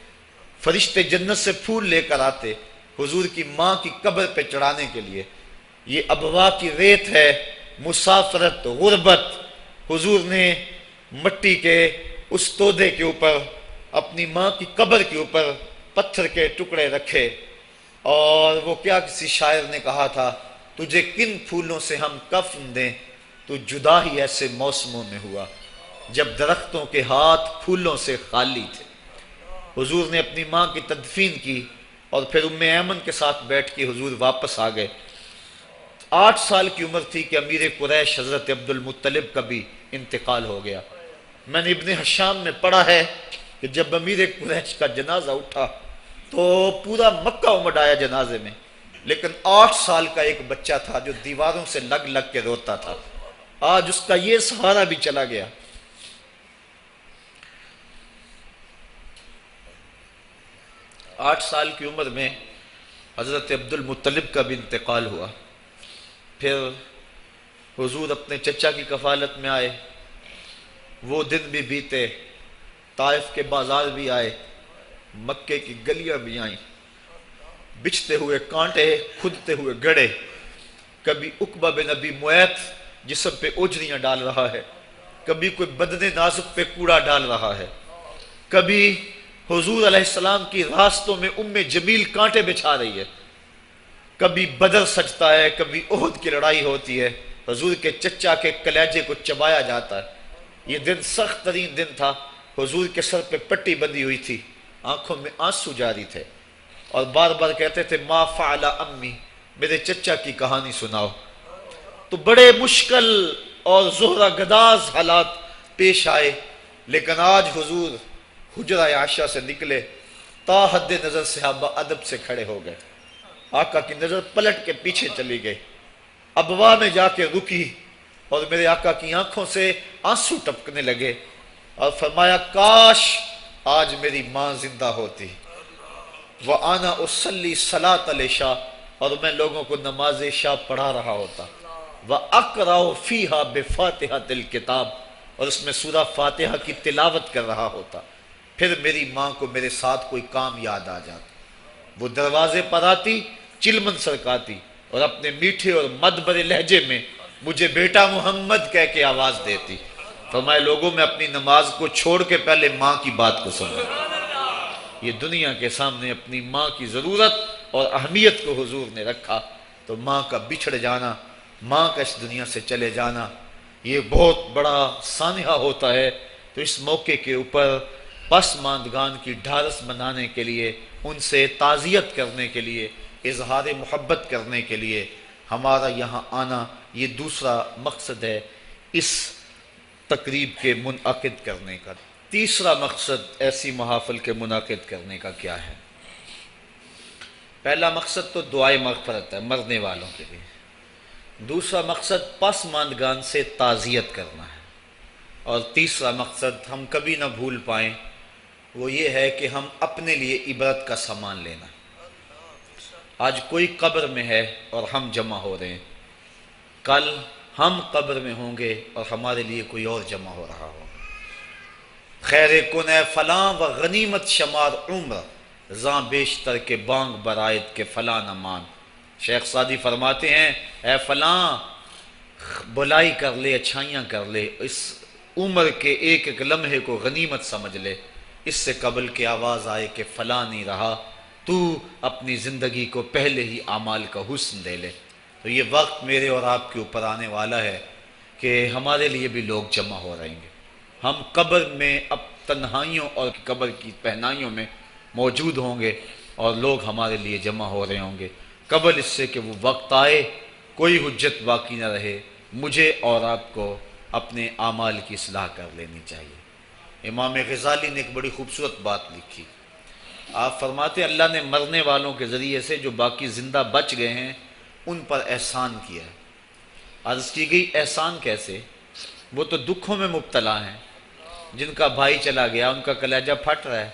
فرشتے جنت سے پھول لے کر آتے حضور کی ماں کی قبر پہ چڑھانے کے لیے۔ یہ ابوا کی ریت ہے، مسافرت، غربت۔ حضور نے مٹی کے اس تودے کے اوپر اپنی ماں کی قبر کے اوپر پتھر کے ٹکڑے رکھے، اور وہ کیا کسی شاعر نے کہا تھا، تجھے کن پھولوں سے ہم کفن دیں، تو جدا ہی ایسے موسموں میں ہوا جب درختوں کے ہاتھ پھولوں سے خالی تھے۔ حضور نے اپنی ماں کی تدفین کی اور پھر ام ایمن کے ساتھ بیٹھ کے حضور واپس آ گئے۔ 8 سال کی عمر تھی کہ امیر قریش حضرت عبد المطلب کا بھی انتقال ہو گیا۔ میں نے ابن حشام میں پڑھا ہے کہ جب امیر قریش کا جنازہ اٹھا تو پورا مکہ امڈ آیا جنازے میں، لیکن 8 سال کا ایک بچہ تھا جو دیواروں سے لگ لگ کے روتا تھا۔ آج اس کا یہ سہارا بھی چلا گیا۔ 8 سال کی عمر میں حضرت عبد المطلب کا بھی انتقال ہوا۔ پھر حضور اپنے چچا کی کفالت میں آئے، وہ دن بھی بیتے، طائف کے بازار بھی آئے، مکے کی گلیاں بھی آئیں، بچھتے ہوئے کانٹے، کھدتے ہوئے گڑے، کبھی عقبہ بن ابی معیط جسم پہ اوجریاں ڈال رہا ہے، کبھی کوئی بدن نازک پہ کوڑا ڈال رہا ہے، کبھی حضور علیہ السلام کی راستوں میں ام جمیل کانٹے بچھا رہی ہے، کبھی بدر سجتا ہے، کبھی احد کی لڑائی ہوتی ہے، حضور کے چچا کے کلیجے کو چبایا جاتا ہے۔ یہ دن سخت ترین دن تھا۔ حضور کے سر پہ پٹی بندھی ہوئی تھی، آنکھوں میں آنسو جاری تھے، اور بار بار کہتے تھے ما فعل امی، میرے چچا کی کہانی سناؤ۔ تو بڑے مشکل اور زہرہ گداز حالات پیش آئے، لیکن آج حضور حجرہ عائشہ سے نکلے، تا حد نظر صحابہ ادب سے کھڑے ہو گئے، آقا کی نظر پلٹ کے پیچھے چلی گئی، ابوا میں جا کے رکی، اور میرے آقا کی آنکھوں سے آنسو ٹپکنے لگے، اور فرمایا کاش آج میری ماں زندہ ہوتی، وَأَنَا أُصَلِّي صَلَاةَ الْعِشَاء، اور میں لوگوں کو نماز عشاء پڑھا رہا ہوتا، وَأَقْرَأُ فِيهَا بِفَاتِحَةِ الْكِتَابِ، اور اس میں سورہ فاتحہ کی تلاوت کر رہا ہوتا، پھر میری ماں کو میرے ساتھ کوئی کام یاد آ جاتا، وہ دروازے پر آتی، چلمن سرکاتی، اور اپنے میٹھے اور مدبر لہجے میں مجھے بیٹا محمد کہہ کے آواز دیتی، فرمائے لوگوں میں اپنی نماز کو چھوڑ کے پہلے ماں کی بات کو سنو۔ یہ دنیا کے سامنے اپنی ماں کی ضرورت اور اہمیت کو حضور نے رکھا، تو ماں کا بچھڑ جانا، ماں کا اس دنیا سے چلے جانا، یہ بہت بڑا سانحہ ہوتا ہے۔ تو اس موقع کے اوپر پسماندگان کی ڈھارس بنانے کے لیے، ان سے تعزیت کرنے کے لیے، اظہار محبت کرنے کے لیے ہمارا یہاں آنا، یہ دوسرا مقصد ہے اس تقریب کے منعقد کرنے کا۔ تیسرا مقصد ایسی محافل کے منعقد کرنے کا کیا ہے؟ پہلا مقصد تو دعائے مغفرت ہے مرنے والوں کے لیے، دوسرا مقصد پسماندگان سے تعزیت کرنا ہے، اور تیسرا مقصد ہم کبھی نہ بھول پائیں وہ یہ ہے کہ ہم اپنے لیے عبرت کا سامان لینا۔ آج کوئی قبر میں ہے اور ہم جمع ہو رہے ہیں، کل ہم قبر میں ہوں گے اور ہمارے لیے کوئی اور جمع ہو رہا ہوگا۔ خیر کن اے فلاں و غنیمت شمار عمر، زاں بیشتر کے بانگ برائت کے فلاں نمان۔ شیخ سعدی فرماتے ہیں اے فلاں بلائی کر لے، اچھائیاں کر لے، اس عمر کے ایک ایک لمحے کو غنیمت سمجھ لے، اس سے قبل کہ آواز آئے کہ فلاں نہیں رہا، تو اپنی زندگی کو پہلے ہی اعمال کا حسن دے لے۔ تو یہ وقت میرے اور آپ کے اوپر آنے والا ہے کہ ہمارے لیے بھی لوگ جمع ہو رہیں گے۔ ہم قبر میں اب تنہائیوں اور قبر کی پہنائیوں میں موجود ہوں گے اور لوگ ہمارے لیے جمع ہو رہے ہوں گے قبل اس سے کہ وہ وقت آئے، کوئی حجت باقی نہ رہے، مجھے اور آپ کو اپنے اعمال کی اصلاح کر لینی چاہیے۔ امام غزالی نے ایک بڑی خوبصورت بات لکھی، آپ فرماتے ہیں اللہ نے مرنے والوں کے ذریعے سے جو باقی زندہ بچ گئے ہیں ان پر احسان کیا ہے۔ عرض کی گئی احسان کیسے؟ وہ تو دکھوں میں مبتلا ہیں، جن کا بھائی چلا گیا ان کا کلیجہ پھٹ رہا ہے،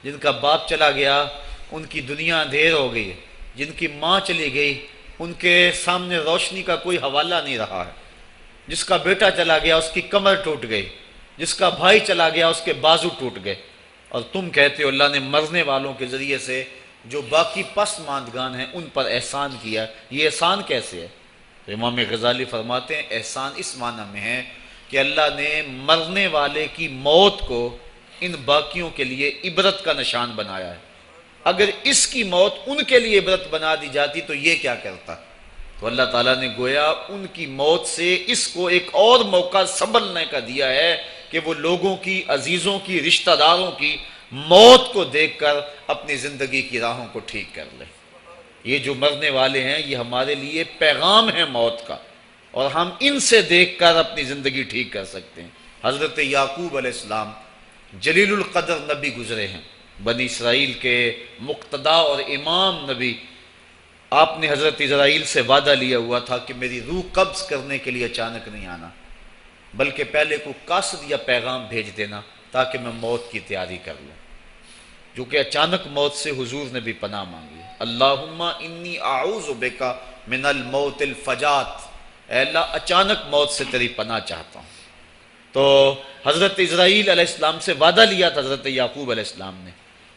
جن کا باپ چلا گیا ان کی دنیا اندھیر ہو گئی ہے، جن کی ماں چلی گئی ان کے سامنے روشنی کا کوئی حوالہ نہیں رہا ہے، جس کا بیٹا چلا گیا اس کی کمر ٹوٹ گئی، جس کا بھائی چلا گیا اس کے بازو ٹوٹ گئے، اور تم کہتے ہو اللہ نے مرنے والوں کے ذریعے سے جو باقی پسماندگان ہیں ان پر احسان کیا۔ یہ احسان کیسے ہے؟ تو امام غزالی فرماتے ہیں احسان اس معنی میں ہے کہ اللہ نے مرنے والے کی موت کو ان باقیوں کے لیے عبرت کا نشان بنایا ہے۔ اگر اس کی موت ان کے لیے عبرت بنا دی جاتی تو یہ کیا کرتا؟ تو اللہ تعالیٰ نے گویا ان کی موت سے اس کو ایک اور موقع سنبھلنے کا دیا ہے کہ وہ لوگوں کی، عزیزوں کی، رشتہ داروں کی موت کو دیکھ کر اپنی زندگی کی راہوں کو ٹھیک کر لیں۔ یہ جو مرنے والے ہیں یہ ہمارے لیے پیغام ہے موت کا، اور ہم ان سے دیکھ کر اپنی زندگی ٹھیک کر سکتے ہیں۔ حضرت یعقوب علیہ السلام جلیل القدر نبی گزرے ہیں، بنی اسرائیل کے مقتدا اور امام نبی۔ آپ نے حضرت اسرائیل سے وعدہ لیا ہوا تھا کہ میری روح قبض کرنے کے لیے اچانک نہیں آنا، بلکہ پہلے کو قاصد یا پیغام بھیج دینا تاکہ میں موت کی تیاری کر لوں۔ جو کہ اچانک موت سے حضور نے بھی پناہ مانگی، اللہم انی اعوذ بک من الموت الفجات، اے اللہ اچانک موت سے تیری پناہ چاہتا ہوں۔ تو حضرت اسرائیل علیہ السلام سے وعدہ لیا تھا حضرت یعقوب علیہ السلام نے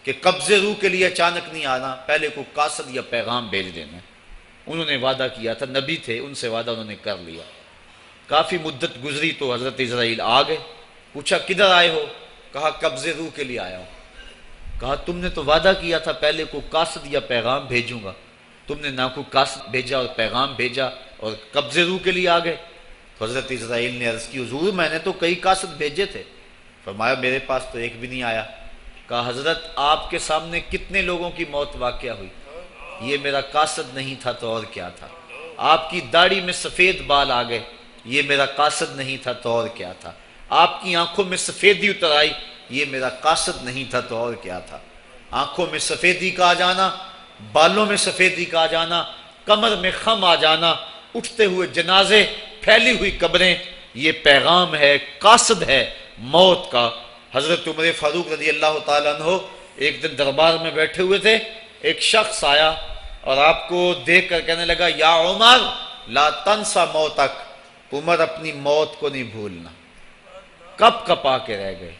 کہ قبض روح کے لیے اچانک نہیں آنا، پہلے کو قاصد یا پیغام بھیج دینا۔ انہوں نے وعدہ کیا تھا، نبی تھے، ان سے وعدہ انہوں نے کر لیا۔ کافی مدت گزری تو حضرت اسرائیل آ گئے، پوچھا کدھر آئے ہو؟ کہا قبض روح کے لیے آیا ہوں۔ کہا تم نے تو وعدہ کیا تھا پہلے کو قاصد یا پیغام بھیجوں گا، تم نے نہ کو قاصد بھیجا اور پیغام بھیجا اور قبض روح کے لیے آ گئے۔ تو حضرت اسرائیل نے عرض کی حضور میں نے تو کئی قاصد بھیجے تھے۔ فرمایا میرے پاس تو ایک بھی نہیں آیا۔ کہا حضرت آپ کے سامنے کتنے لوگوں کی موت واقع ہوئی، یہ میرا قاصد نہیں تھا تو اور کیا تھا۔ آپ کی داڑھی میں سفید بال آ گئے، یہ میرا قاصد نہیں تھا تو اور کیا تھا۔ آپ کی آنکھوں میں سفیدی اتر آئی، یہ میرا قاصد نہیں تھا تو اور کیا تھا۔ آنکھوں میں سفیدی کا آ جانا، بالوں میں سفیدی کا آ جانا، کمر میں خم آ جانا، اٹھتے ہوئے جنازے، پھیلی ہوئی قبریں، یہ پیغام ہے، قاصد ہے موت کا۔ حضرت عمر فاروق رضی اللہ تعالیٰ عنہ ایک دن دربار میں بیٹھے ہوئے تھے، ایک شخص آیا اور آپ کو دیکھ کر کہنے لگا یا عمر لا تنسا موتک، عمر اپنی موت کو نہیں بھولنا۔ کپ کپا کے رہ گئے،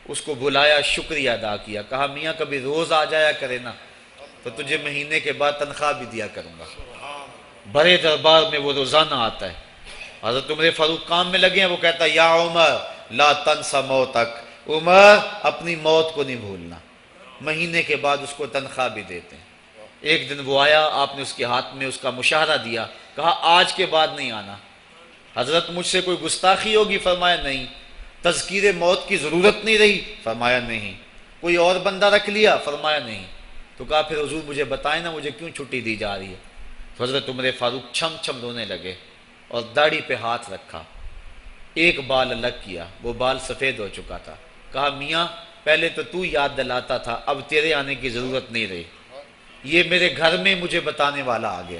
اس کو بلایا، شکریہ ادا کیا، کہا میاں کبھی روز آ جایا کرے نا تو تجھے مہینے کے بعد تنخواہ بھی دیا کروں گا۔ بڑے دربار میں وہ روزانہ آتا ہے۔ حضرت عمر فاروق کام میں لگے ہیں، وہ کہتا ہے یا عمر لا تنسا موتک، عمر اپنی موت کو نہیں بھولنا۔ مہینے کے بعد اس کو تنخواہ بھی دیتے ہیں۔ ایک دن وہ آیا، آپ نے اس کے ہاتھ میں اس کا مشاہرہ دیا، کہا آج کے بعد نہیں آنا۔ حضرت مجھ سے کوئی گستاخی ہوگی؟ فرمایا نہیں۔ تذکیر موت کی ضرورت نہیں رہی؟ فرمایا نہیں۔ کوئی اور بندہ رکھ لیا؟ فرمایا نہیں۔ تو کہا پھر حضور مجھے بتائیں نا مجھے کیوں چھٹی دی جا رہی ہے؟ تو حضرت عمر فاروق چھم چھم رونے لگے اور داڑھی پہ ہاتھ رکھا، ایک بال الگ کیا، وہ بال سفید ہو چکا تھا۔ کہا میاں پہلے تو یاد دلاتا تھا، اب تیرے آنے کی ضرورت نہیں رہی، یہ میرے گھر میں مجھے بتانے والا آ گیا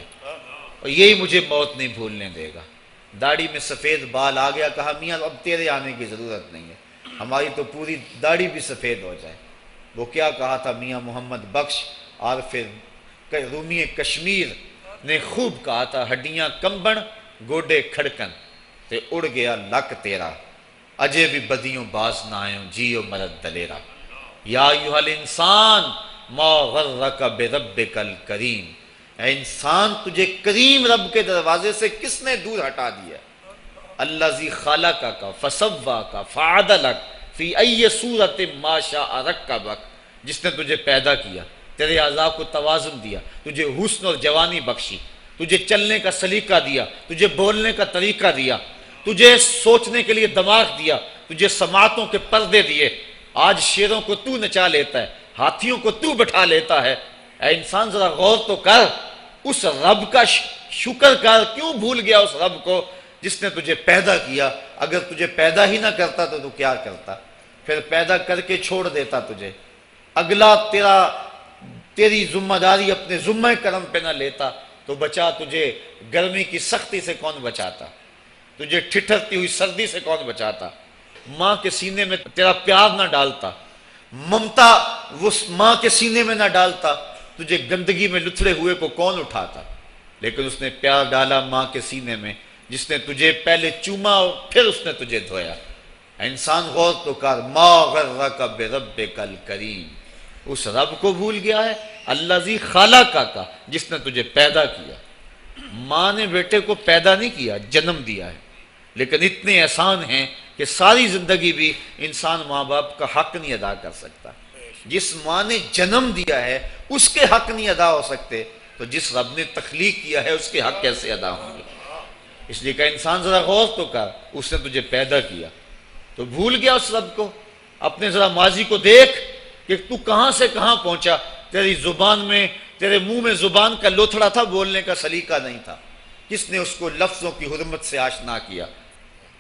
اور یہی مجھے موت نہیں بھولنے دے گا۔ داڑھی میں سفید بال آ گیا، کہا میاں اب تیرے آنے کی ضرورت نہیں ہے، ہماری تو پوری داڑھی بھی سفید ہو جائے۔ وہ کیا کہا تھا میاں محمد بخش عارف رومی کشمیر نے خوب کہا تھا، ہڈیاں کمبن گوڈے کھڑکن تے اڑ گیا لک تیرا، اجے بھی بدیوں باز نہ آئیں جیو مرد دلیرا یا ایھا الانسان ما غرک بربک الکریم، اے انسان تجھے کریم رب کے دروازے سے کس نے دور ہٹا دیا؟ الذی خلقک فسواک فعدلک فی ای صورت ما شاء رکبک، جس نے تجھے پیدا کیا، تیرے اعضاء کو توازن دیا، تجھے حسن اور جوانی بخشی، تجھے چلنے کا سلیقہ دیا، تجھے بولنے کا طریقہ دیا، تجھے سوچنے کے لیے دماغ دیا، تجھے سماعتوں کے پردے دیے۔ آج شیروں کو تو نچا لیتا ہے، ہاتھیوں کو تو بٹھا لیتا ہے۔ اے انسان ذرا غور تو کر، اس رب کا شکر کر، کیوں بھول گیا اس رب کو جس نے تجھے پیدا کیا؟ اگر تجھے پیدا ہی نہ کرتا تو کیا کرتا؟ پھر پیدا کر کے چھوڑ دیتا تجھے، اگلا تیری ذمہ داری اپنے ذمہ کرم پہ نہ لیتا تو بچا تجھے گرمی کی سختی سے کون بچاتا؟ تجھے ٹھٹھرتی ہوئی سردی سے کون بچاتا؟ ماں کے سینے میں تیرا پیار نہ ڈالتا، ممتا اس ماں کے سینے میں نہ ڈالتا، تجھے گندگی میں لتھڑے ہوئے کو کون اٹھاتا؟ لیکن اس نے پیار ڈالا ماں کے سینے میں، جس نے تجھے پہلے چوما اور پھر اس نے تجھے دھویا۔ انسان غور تو کر، ما غرک بربک الکریم، اس رب کو بھول گیا ہے الذی خلقک، جس نے تجھے پیدا کیا۔ ماں نے بیٹے کو پیدا نہیں کیا، جنم دیا ہے، لیکن اتنے احسان ہیں کہ ساری زندگی بھی انسان ماں باپ کا حق نہیں ادا کر سکتا۔ جس ماں نے جنم دیا ہے اس کے حق نہیں ادا ہو سکتے، تو جس رب نے تخلیق کیا ہے اس کے حق کیسے ادا ہوں گے؟ اس لیے کہ انسان ذرا غور تو کر، اس نے تجھے پیدا کیا تو بھول گیا اس رب کو؟ اپنے ذرا ماضی کو دیکھ کہ تو کہاں سے کہاں پہنچا۔ تیری زبان میں، تیرے منہ میں زبان کا لوتھڑا تھا، بولنے کا سلیقہ نہیں تھا، کس نے اس کو لفظوں کی حرمت سے آشنا کیا؟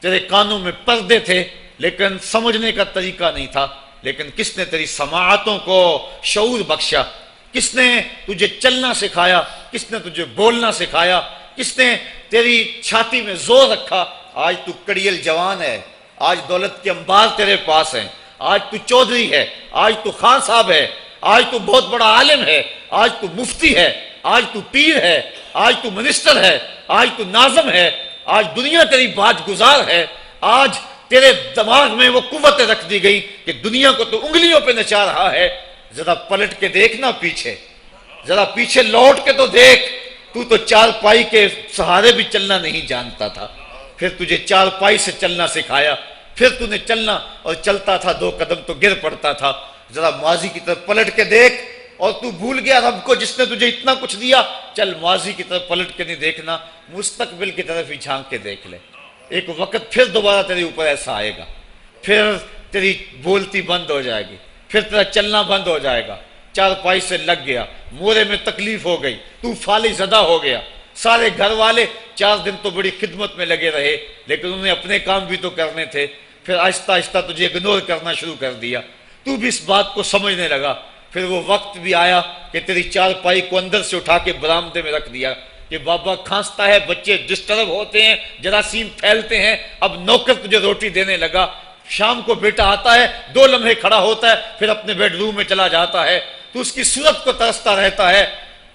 تیرے کانوں میں پردے تھے لیکن سمجھنے کا طریقہ نہیں تھا، لیکن کس نے تیری سماعتوں کو شعور بخشا؟ کس نے تجھے چلنا سکھایا؟ کس نے تجھے بولنا سکھایا؟ کس نے تیری چھاتی میں زور رکھا؟ آج تو کڑیل جوان ہے، آج دولت کے انبار تیرے پاس ہیں، آج تو چودھری ہے، آج تو خان صاحب ہے، آج تو بہت بڑا عالم ہے، آج تو مفتی ہے، آج تو پیر ہے، آج تو منسٹر ہے، آج تو ناظم ہے، آج دنیا تیری باج گزار ہے، آج تیرے دماغ میں وہ قوت رکھ دی گئی کہ دنیا کو تو انگلیوں پہ نچا رہا ہے۔ ذرا پلٹ کے دیکھنا پیچھے، ذرا پیچھے لوٹ کے تو دیکھ، تو چار پائی کے سہارے بھی چلنا نہیں جانتا تھا، پھر تجھے چار پائی سے چلنا سکھایا، پھر تو نے چلنا، اور چلتا تھا 2 قدم تو گر پڑتا تھا۔ ذرا ماضی کی طرف پلٹ کے دیکھ، اور تو بھول گیا رب کو جس نے تجھے اتنا کچھ دیا۔ چل ماضی کی طرف پلٹ کے نہیں دیکھنا، مستقبل کی طرف ہی جھانک کے دیکھ لے۔ ایک وقت پھر دوبارہ تیرے اوپر ایسا آئے گا، پھر تیری بولتی بند ہو جائے گی، پھر تیرا چلنا بند ہو جائے گا۔ چار پائی سے لگ گیا، مورے میں تکلیف ہو گئی، تو فالج زدہ ہو گیا۔ سارے گھر والے 4 دن تو بڑی خدمت میں لگے رہے، لیکن انہیں اپنے کام بھی تو کرنے تھے، پھر آہستہ آہستہ تجھے اگنور کرنا شروع کر دیا۔ تو بھی اس بات کو سمجھنے لگا، پھر وہ وقت بھی آیا کہ تیری چار پائی کو اندر سے اٹھا کے برآمدے میں رکھ دیا کہ بابا کھانستا ہے، بچے ڈسٹرب ہوتے ہیں، جراثیم پھیلتے ہیں، اب نوکر تجھے روٹی دینے لگا۔ شام کو بیٹا آتا ہے، 2 لمحے کھڑا ہوتا ہے، پھر اپنے بیڈ روم میں چلا جاتا ہے، تو اس کی صورت کو ترستا رہتا ہے۔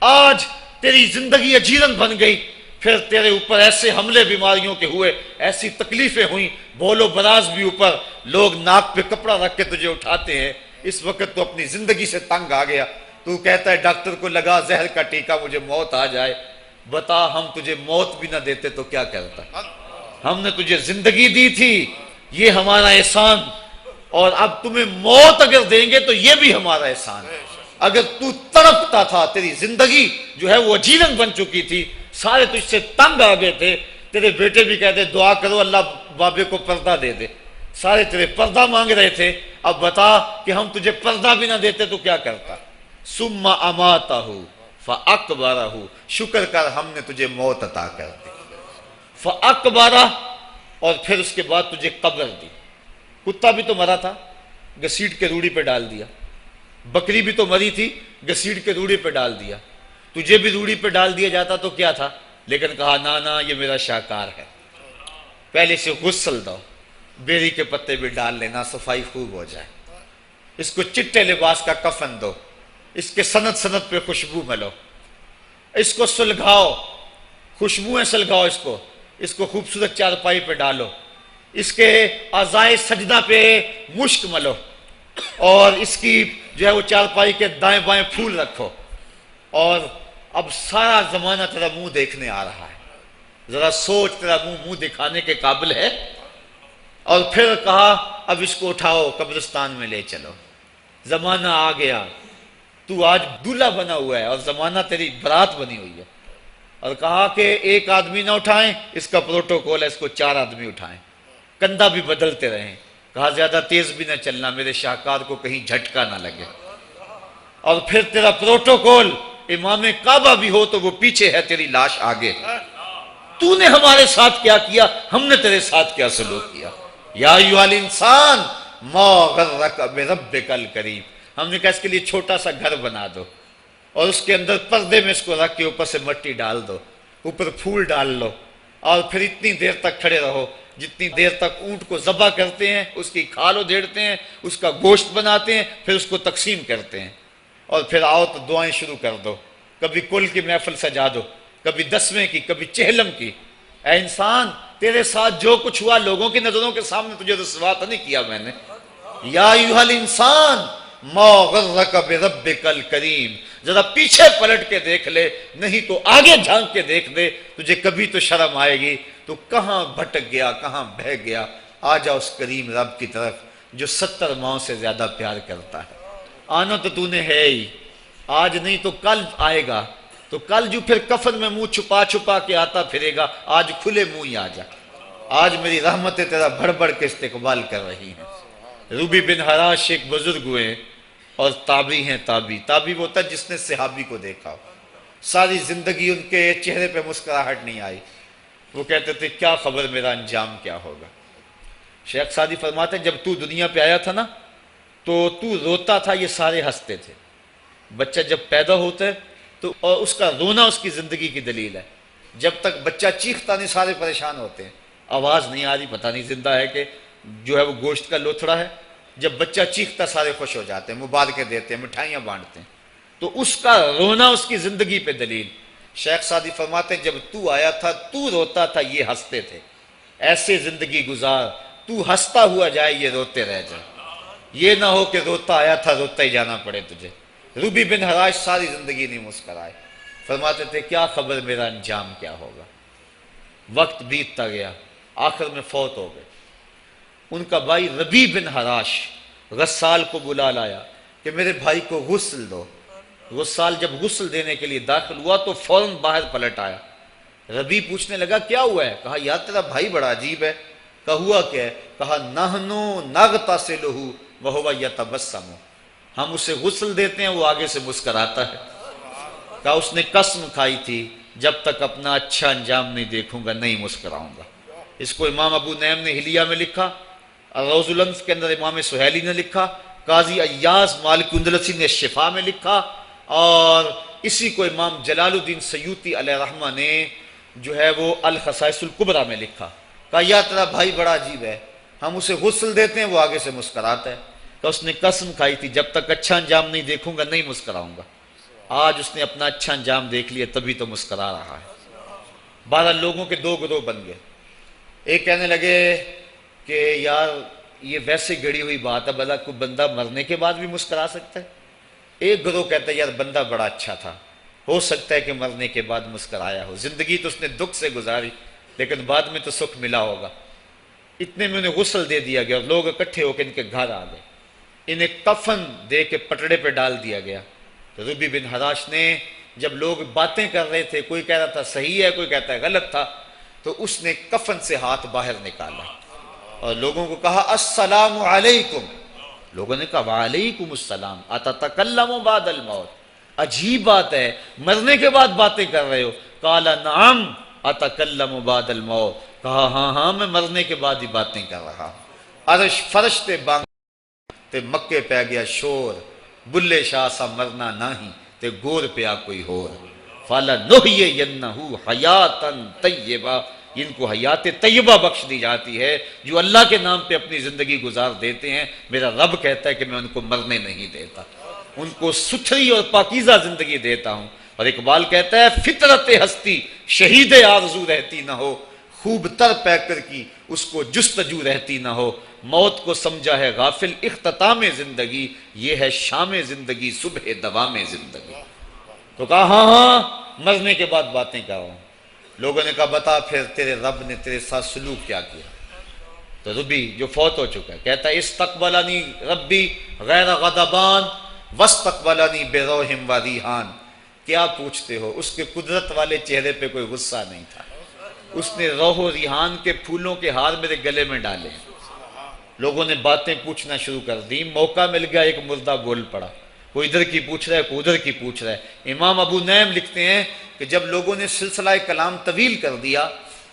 آج تیری زندگی اجیرن بن گئی، پھر تیرے اوپر ایسے حملے بیماریوں کے ہوئے، ایسی تکلیفیں ہوئیں، بول و براز بھی اوپر، لوگ ناک پہ کپڑا رکھ کے تجھے اٹھاتے ہیں۔ اس وقت تو اپنی زندگی سے تنگ آ گیا، تو کہتا ہے ڈاکٹر کو لگا زہر کا ٹیکہ، مجھے موت آ جائے۔ بتا ہم تجھے موت بھی نہ دیتے تو کیا کرتا؟ ہم نے تجھے زندگی دی تھی، یہ ہمارا احسان، اور اب تمہیں موت اگر دیں گے تو یہ بھی ہمارا احسان ہے۔ اگر تو تڑپتا تھا، تیری زندگی جو ہے وہ اجیرن بن چکی تھی، سارے تجھ سے تنگ آ گئے تھے، تیرے بیٹے بھی کہتے دعا کرو اللہ بابے کو پردہ دے دے، سارے تیرے پردہ مانگ رہے تھے، اب بتا کہ ہم تجھے پردہ بھی نہ دیتے تو کیا کرتا؟ ثم اماتہ فاقبرہ، شکر کر ہم نے تجھے موت عطا کر دی، فاقبرہ، اور پھر اس کے بعد تجھے قبر دی۔ کتا بھی تو مرا تھا، گھسیٹ کے روڑی پہ ڈال دیا، بکری بھی تو مری تھی، گھسیٹ کے روڑی پہ ڈال دیا، تجھے بھی روڑی پہ ڈال دیا جاتا تو کیا تھا؟ لیکن کہا نا یہ میرا شاہکار ہے، پہلے سے غسل دو، بیری کے پتے بھی ڈال لینا، صفائی خوب ہو جائے، اس کو چٹے لباس کا کفن دو، اس کے سند سند پہ خوشبو ملو، اس کو سلگھاؤ، خوشبوئیں سلگھاؤ، اس کو خوبصورت چارپائی پہ ڈالو، اس کے اعضائے سجدہ پہ مشک ملو اور اس کی جو ہے وہ چارپائی کے دائیں بائیں پھول رکھو، اور اب سارا زمانہ تیرا منہ دیکھنے آ رہا ہے، ذرا سوچ تیرا منہ دکھانے کے قابل ہے؟ اور پھر کہا اب اس کو اٹھاؤ قبرستان میں لے چلو، زمانہ آ گیا، تو آج دولہا بنا ہوا ہے اور زمانہ تیری برات بنی ہوئی ہے، اور کہا کہ ایک آدمی نہ اٹھائیں، اس کا پروٹوکول ہے، اس کو 4 آدمی اٹھائیں، کندھا بھی بدلتے رہیں، کہا زیادہ تیز بھی نہ چلنا، میرے شاہکار کو کہیں جھٹکا نہ لگے، اور پھر تیرا پروٹوکول امام کعبہ بھی ہو تو وہ پیچھے ہے، تیری لاش آگے، تو نے ہمارے ساتھ کیا کیا، ہم نے تیرے ساتھ کیا سلوک کیا، یا ایھا الانسان ما غرک بربک الکریم، ہم نے کہا اس کے لیے چھوٹا سا گھر بنا دو اور اس کے اندر پردے میں اس کو رکھ کے اوپر سے مٹی ڈال دو، اوپر پھول ڈال لو، اور پھر اتنی دیر تک کھڑے رہو جتنی دیر تک اونٹ کو ذبح کرتے ہیں، اس کی کھال ادھیڑتے ہیں، اس کا گوشت بناتے ہیں، پھر اس کو تقسیم کرتے ہیں، اور پھر آؤ تو دعائیں شروع کر دو، کبھی کل کی محفل سجا دو، کبھی 10ویں کی، کبھی چہلم کی۔ اے انسان، تیرے ساتھ جو کچھ ہوا لوگوں کی نظروں کے سامنے تجھے رسوا تو نہیں کیا میں نے؟ یا ایھا الانسان ما غرک بربک الکریم، ذرا پیچھے پلٹ کے دیکھ لے، نہیں تو آگے جھانک کے دیکھ دے، تجھے کبھی تو شرم آئے گی، تو کہاں بھٹک گیا، کہاں بہہ گیا۔ آ جا اس کریم رب کی طرف جو 70 ماؤں سے زیادہ پیار کرتا ہے۔ آنا تو نے ہے ہی، آج نہیں تو کل آئے گا، تو کل جو پھر کفن میں منہ چھپا چھپا کے آتا پھرے گا، آج کھلے منہ ہی آ جا۔ آج میری رحمتیں تیرا بڑھ بڑھ کے استقبال کر رہی ہیں۔ روبی بن حراش ایک بزرگ ہوئے اور تابعی ہیں۔ تابعی وہ ہوتا ہے جس نے صحابی کو دیکھا ہو، ساری زندگی ان کے چہرے پہ مسکراہٹ نہیں آئی، وہ کہتے تھے کیا خبر میرا انجام کیا ہوگا۔ شیخ سعدی فرماتے ہیں جب تو دنیا پہ آیا تھا نا تو روتا تھا، یہ سارے ہنستے تھے۔ بچہ جب پیدا ہوتا ہے تو اور اس کا رونا اس کی زندگی کی دلیل ہے، جب تک بچہ چیختا نہیں سارے پریشان ہوتے ہیں، آواز نہیں آ رہی، پتہ نہیں زندہ ہے کہ جو ہے وہ گوشت کا لوتھڑا ہے، جب بچہ چیختا سارے خوش ہو جاتے ہیں، مبارکیں دیتے ہیں، مٹھائیاں بانٹتے ہیں، تو اس کا رونا اس کی زندگی پہ دلیل۔ شیخ سعدی فرماتے ہیں جب تو آیا تھا تو روتا تھا، یہ ہنستے تھے، ایسے زندگی گزار تو ہنستا ہوا جائے، یہ روتے رہ جائے، یہ نہ ہو کہ روتا آیا تھا روتا ہی جانا پڑے تجھے۔ روبی بن حراش ساری زندگی نہیں مسکرائے، فرماتے تھے کیا خبر میرا انجام کیا ہوگا۔ وقت بیتتا گیا، آخر میں فوت ہو گئے۔ ان کا بھائی ربیع بن حراش غسال کو بلا لایا کہ میرے بھائی کو غسل دو۔ غسال جب غسل دینے کے لیے داخل ہوا تو فوراً باہر پلٹ آیا۔ ربیع پوچھنے لگا کیا ہوا ہے؟ کہا یار تیرا بھائی بڑا عجیب ہے۔ کہا ہوا کیا ہے؟ کہا نحنو نغتسلہ وہو یتبسم، ہم اسے غسل دیتے ہیں وہ آگے سے مسکراتا ہے۔ کہا اس نے قسم کھائی تھی جب تک اپنا اچھا انجام نہیں دیکھوں گا نہیں مسکراؤں گا۔ اس کو امام ابو نعیم نے حلیہ میں لکھا، روز الانف کے اندر امام سہیلی نے لکھا، قاضی ایاز مالک اندلسی نے شفا میں لکھا، اور اسی کو امام جلال الدین سیوطی علیہ رحمہ نے جو ہے وہ الخصائص الکبریٰ میں لکھا۔ کہا یا تیرا بھائی بڑا عجیب ہے، ہم اسے غسل دیتے ہیں وہ آگے سے مسکراتا ہے۔ کہ اس نے قسم کھائی تھی جب تک اچھا انجام نہیں دیکھوں گا نہیں مسکراؤں گا۔ آج اس نے اپنا اچھا انجام دیکھ لیا تبھی تو مسکرا رہا ہے۔ 12 لوگوں کے 2 گروہ بن گئے۔ ایک کہنے لگے کہ یار یہ ویسے گڑی ہوئی بات ہے، بھلا کوئی بندہ مرنے کے بعد بھی مسکرا سکتا ہے؟ ایک گروہ کہتا ہے یار بندہ بڑا اچھا تھا، ہو سکتا ہے کہ مرنے کے بعد مسکرایا ہو، زندگی تو اس نے دکھ سے گزاری لیکن بعد میں تو سکھ ملا ہوگا۔ اتنے میں انہیں غسل دے دیا گیا اور لوگ اکٹھے ہو کے ان کے گھر آ گئے، انہیں کفن دے کے پٹڑے پہ ڈال دیا گیا۔ تو ربیع بن حراش نے جب لوگ باتیں کر رہے تھے، کوئی کہہ رہا تھا صحیح ہے کوئی کہتا ہے غلط تھا، تو اس نے کفن سے ہاتھ باہر نکالا اور لوگوں کو کہا السلام علیکم۔ لوگوں نے کہا وعلیکم السلام، اتتکلم بعد الموت، عجیب بات ہے مرنے کے بعد باتیں کر رہے ہو۔ قال نعم اتکلم بعد الموت، کہا ہاں ہاں میں مرنے کے بعد ہی باتیں کر رہا ہوں۔ عرش فرش تے بانگ تے مکے پہ گیا شور، بلے شاہ سا مرنا نہیں تے گور پیا کوئی ہور، فَلَنُحْيِيَنَّهُ حَيَاتًا طَيِّبَةً، ان کو حیات طیبہ بخش دی جاتی ہے جو اللہ کے نام پہ اپنی زندگی گزار دیتے ہیں۔ میرا رب کہتا ہے کہ میں ان کو مرنے نہیں دیتا، ان کو ستھری اور پاکیزہ زندگی دیتا ہوں۔ اور اقبال کہتا ہے فطرت ہستی شہید آرزو رہتی نہ ہو، خوب تر پے کر کی اس کو جستجو رہتی نہ ہو، موت کو سمجھا ہے غافل اختتام زندگی، یہ ہے شام زندگی صبح دوام زندگی۔ تو کہا ہاں ہاں مرنے کے بعد باتیں کر رہا ہوں۔ لوگوں نے کہا بتا پھر تیرے رب نے تیرے ساتھ سلوک کیا کیا؟ تو ربی جو فوت ہو چکا ہے کہتا ہے استقبلنی ربی غیر غضبان واستقبلنی بروح و ریحان۔ کیا پوچھتے ہو، اس کے قدرت والے چہرے پہ کوئی غصہ نہیں تھا، اس نے روح و ریحان کے پھولوں کے ہار میرے گلے میں ڈالے۔ لوگوں نے باتیں پوچھنا شروع کر دی، موقع مل گیا ایک مردہ بول پڑا، کوئی ادھر کی پوچھ رہا ہے کوئی ادھر کی پوچھ رہا ہے۔ امام ابو نعیم لکھتے ہیں کہ جب لوگوں نے سلسلہ کلام طویل کر دیا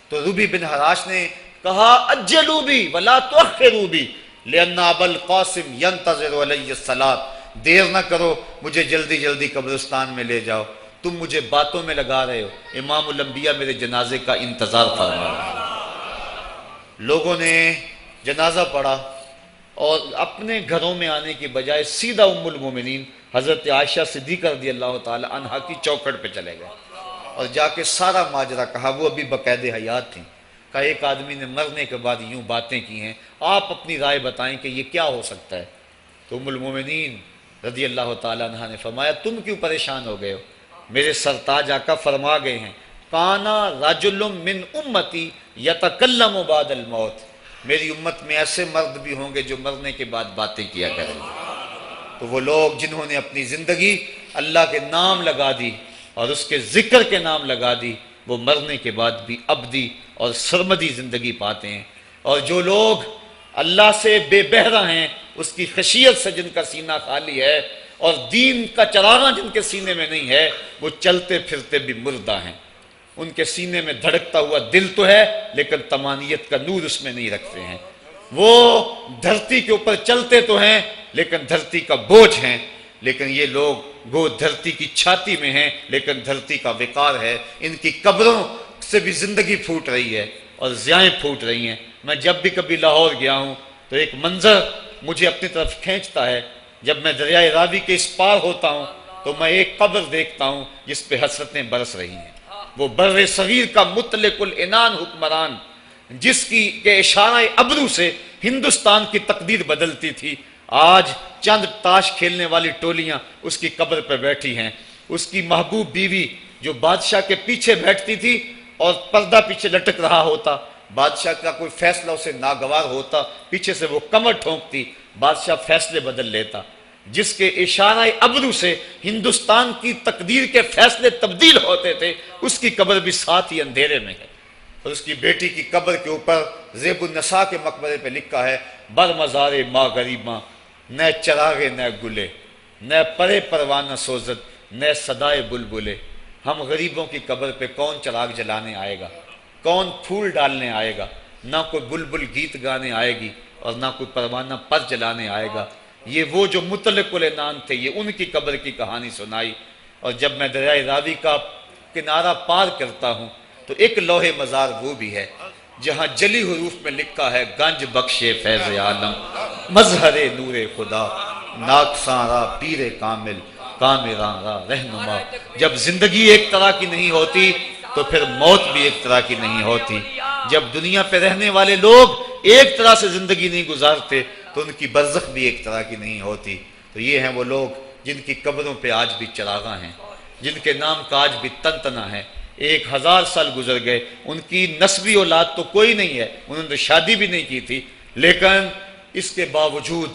تو ربی بن حراش نے کہا اجلوا بی ولا تؤخروا بی لان ابا القاسم ينتظر علی الصلاۃ، دیر نہ کرو مجھے جلدی جلدی قبرستان میں لے جاؤ، تم مجھے باتوں میں لگا رہے ہو، امام الانبیاء میرے جنازے کا انتظار فرما رہے ہیں۔ لوگوں نے جنازہ پڑھا اور اپنے گھروں میں آنے کی بجائے سیدھا ام المومنین حضرت عائشہ صدیقہ رضی اللہ تعالی عنہا کی چوکھٹ پہ چلے گئے اور جا کے سارا ماجرا کہا۔ وہ ابھی باقاعدہ حیات تھیں۔ کہا ایک آدمی نے مرنے کے بعد یوں باتیں کی ہیں، آپ اپنی رائے بتائیں کہ یہ کیا ہو سکتا ہے؟ تو ام المومنین رضی اللہ تعالی عنہا نے فرمایا تم کیوں پریشان ہو گئے ہو؟ میرے سرتاج آقا فرما گئے ہیں کانا رجل من امتی یتکلم بعد الموت، میری امت میں ایسے مرد بھی ہوں گے جو مرنے کے بعد باتیں کیا کریں گے۔ تو وہ لوگ جنہوں نے اپنی زندگی اللہ کے نام لگا دی اور اس کے ذکر کے نام لگا دی، وہ مرنے کے بعد بھی ابدی اور سرمدی زندگی پاتے ہیں۔ اور جو لوگ اللہ سے بے بہرہ ہیں، اس کی خشیت سے جن کا سینہ خالی ہے اور دین کا چراغاں جن کے سینے میں نہیں ہے، وہ چلتے پھرتے بھی مردہ ہیں۔ ان کے سینے میں دھڑکتا ہوا دل تو ہے لیکن تمانیت کا نور اس میں نہیں رکھتے ہیں۔ وہ دھرتی کے اوپر چلتے تو ہیں لیکن دھرتی کا بوجھ ہیں، لیکن یہ لوگ گو دھرتی کی چھاتی میں ہیں لیکن دھرتی کا وقار ہے۔ ان کی قبروں سے بھی زندگی پھوٹ رہی ہے اور ضیائیں پھوٹ رہی ہیں۔ میں جب بھی کبھی لاہور گیا ہوں تو ایک منظر مجھے اپنی طرف کھینچتا ہے، جب میں دریائے راوی کے اس پار ہوتا ہوں تو میں ایک قبر دیکھتا ہوں جس پہ حسرتیں برس رہی ہیں۔ وہ بر صغیر کا مطلق العنان حکمران جس کی کے اشارہ ابرو سے ہندوستان کی تقدیر بدلتی تھی، آج چند تاش کھیلنے والی ٹولیاں اس کی قبر پہ بیٹھی ہیں۔ اس کی محبوب بیوی جو بادشاہ کے پیچھے بیٹھتی تھی اور پردہ پیچھے لٹک رہا ہوتا، بادشاہ کا کوئی فیصلہ اسے ناگوار ہوتا، پیچھے سے وہ کمر ٹھونکتی، بادشاہ فیصلے بدل لیتا۔ جس کے اشارہ ابرو سے ہندوستان کی تقدیر کے فیصلے تبدیل ہوتے تھے، اس کی قبر بھی ساتھ ہی اندھیرے میں ہے۔ اور اس کی بیٹی کی قبر کے اوپر زیب النساء کے مقبرے پہ لکھا ہے بر مزار ماں غریباں نہ چراغے نہ گلے نہ پرے پروانہ سوزد نہ صدائے بلبلے۔ ہم غریبوں کی قبر پہ کون چراغ جلانے آئے گا، کون پھول ڈالنے آئے گا؟ نہ کوئی بلبل گیت گانے آئے گی اور نہ کوئی پروانہ پر جلانے آئے گا۔ یہ وہ جو مطلق العنان تھے، یہ ان کی قبر کی کہانی سنائی۔ اور جب میں دریائے راوی کا کنارہ پار کرتا ہوں تو ایک لوح مزار وہ بھی ہے جہاں جلی حروف میں لکھا ہے گنج بخش فیض عالم مظہر نور خدا ناکساں را پیر کامل کامراں را رہنما۔ جب زندگی ایک طرح کی نہیں ہوتی تو پھر موت بھی ایک طرح کی نہیں ہوتی۔ جب دنیا پہ رہنے والے لوگ ایک طرح سے زندگی نہیں گزارتے تو ان کی برزخ بھی ایک طرح کی نہیں ہوتی۔ تو یہ ہیں وہ لوگ جن کی قبروں پہ آج بھی چراغاں ہیں، جن کے نام کا آج بھی تنتنا ہے۔ 1000 سال گزر گئے، ان کی نسبی اولاد تو کوئی نہیں ہے، انہوں نے شادی بھی نہیں کی تھی، لیکن اس کے باوجود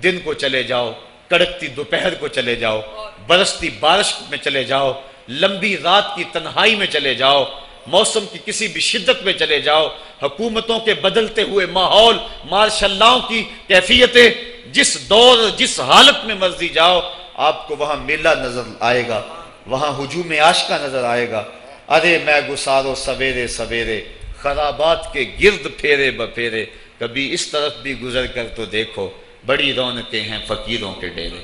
دن کو چلے جاؤ، کڑکتی دوپہر کو چلے جاؤ، برستی بارش میں چلے جاؤ، لمبی رات کی تنہائی میں چلے جاؤ، موسم کی کسی بھی شدت میں چلے جاؤ، حکومتوں کے بدلتے ہوئے ماحول، مارشل لاؤ کی کیفیتیں، جس دور جس حالت میں مرضی جاؤ، آپ کو وہاں میلہ نظر آئے گا، وہاں ہجوم عاشقہ نظر آئے گا۔ ارے میں گسارو سویرے سویرے خرابات کے گرد پھیرے بپھیرے، کبھی اس طرف بھی گزر کر تو دیکھو بڑی رونقیں ہیں فقیروں کے ڈیرے۔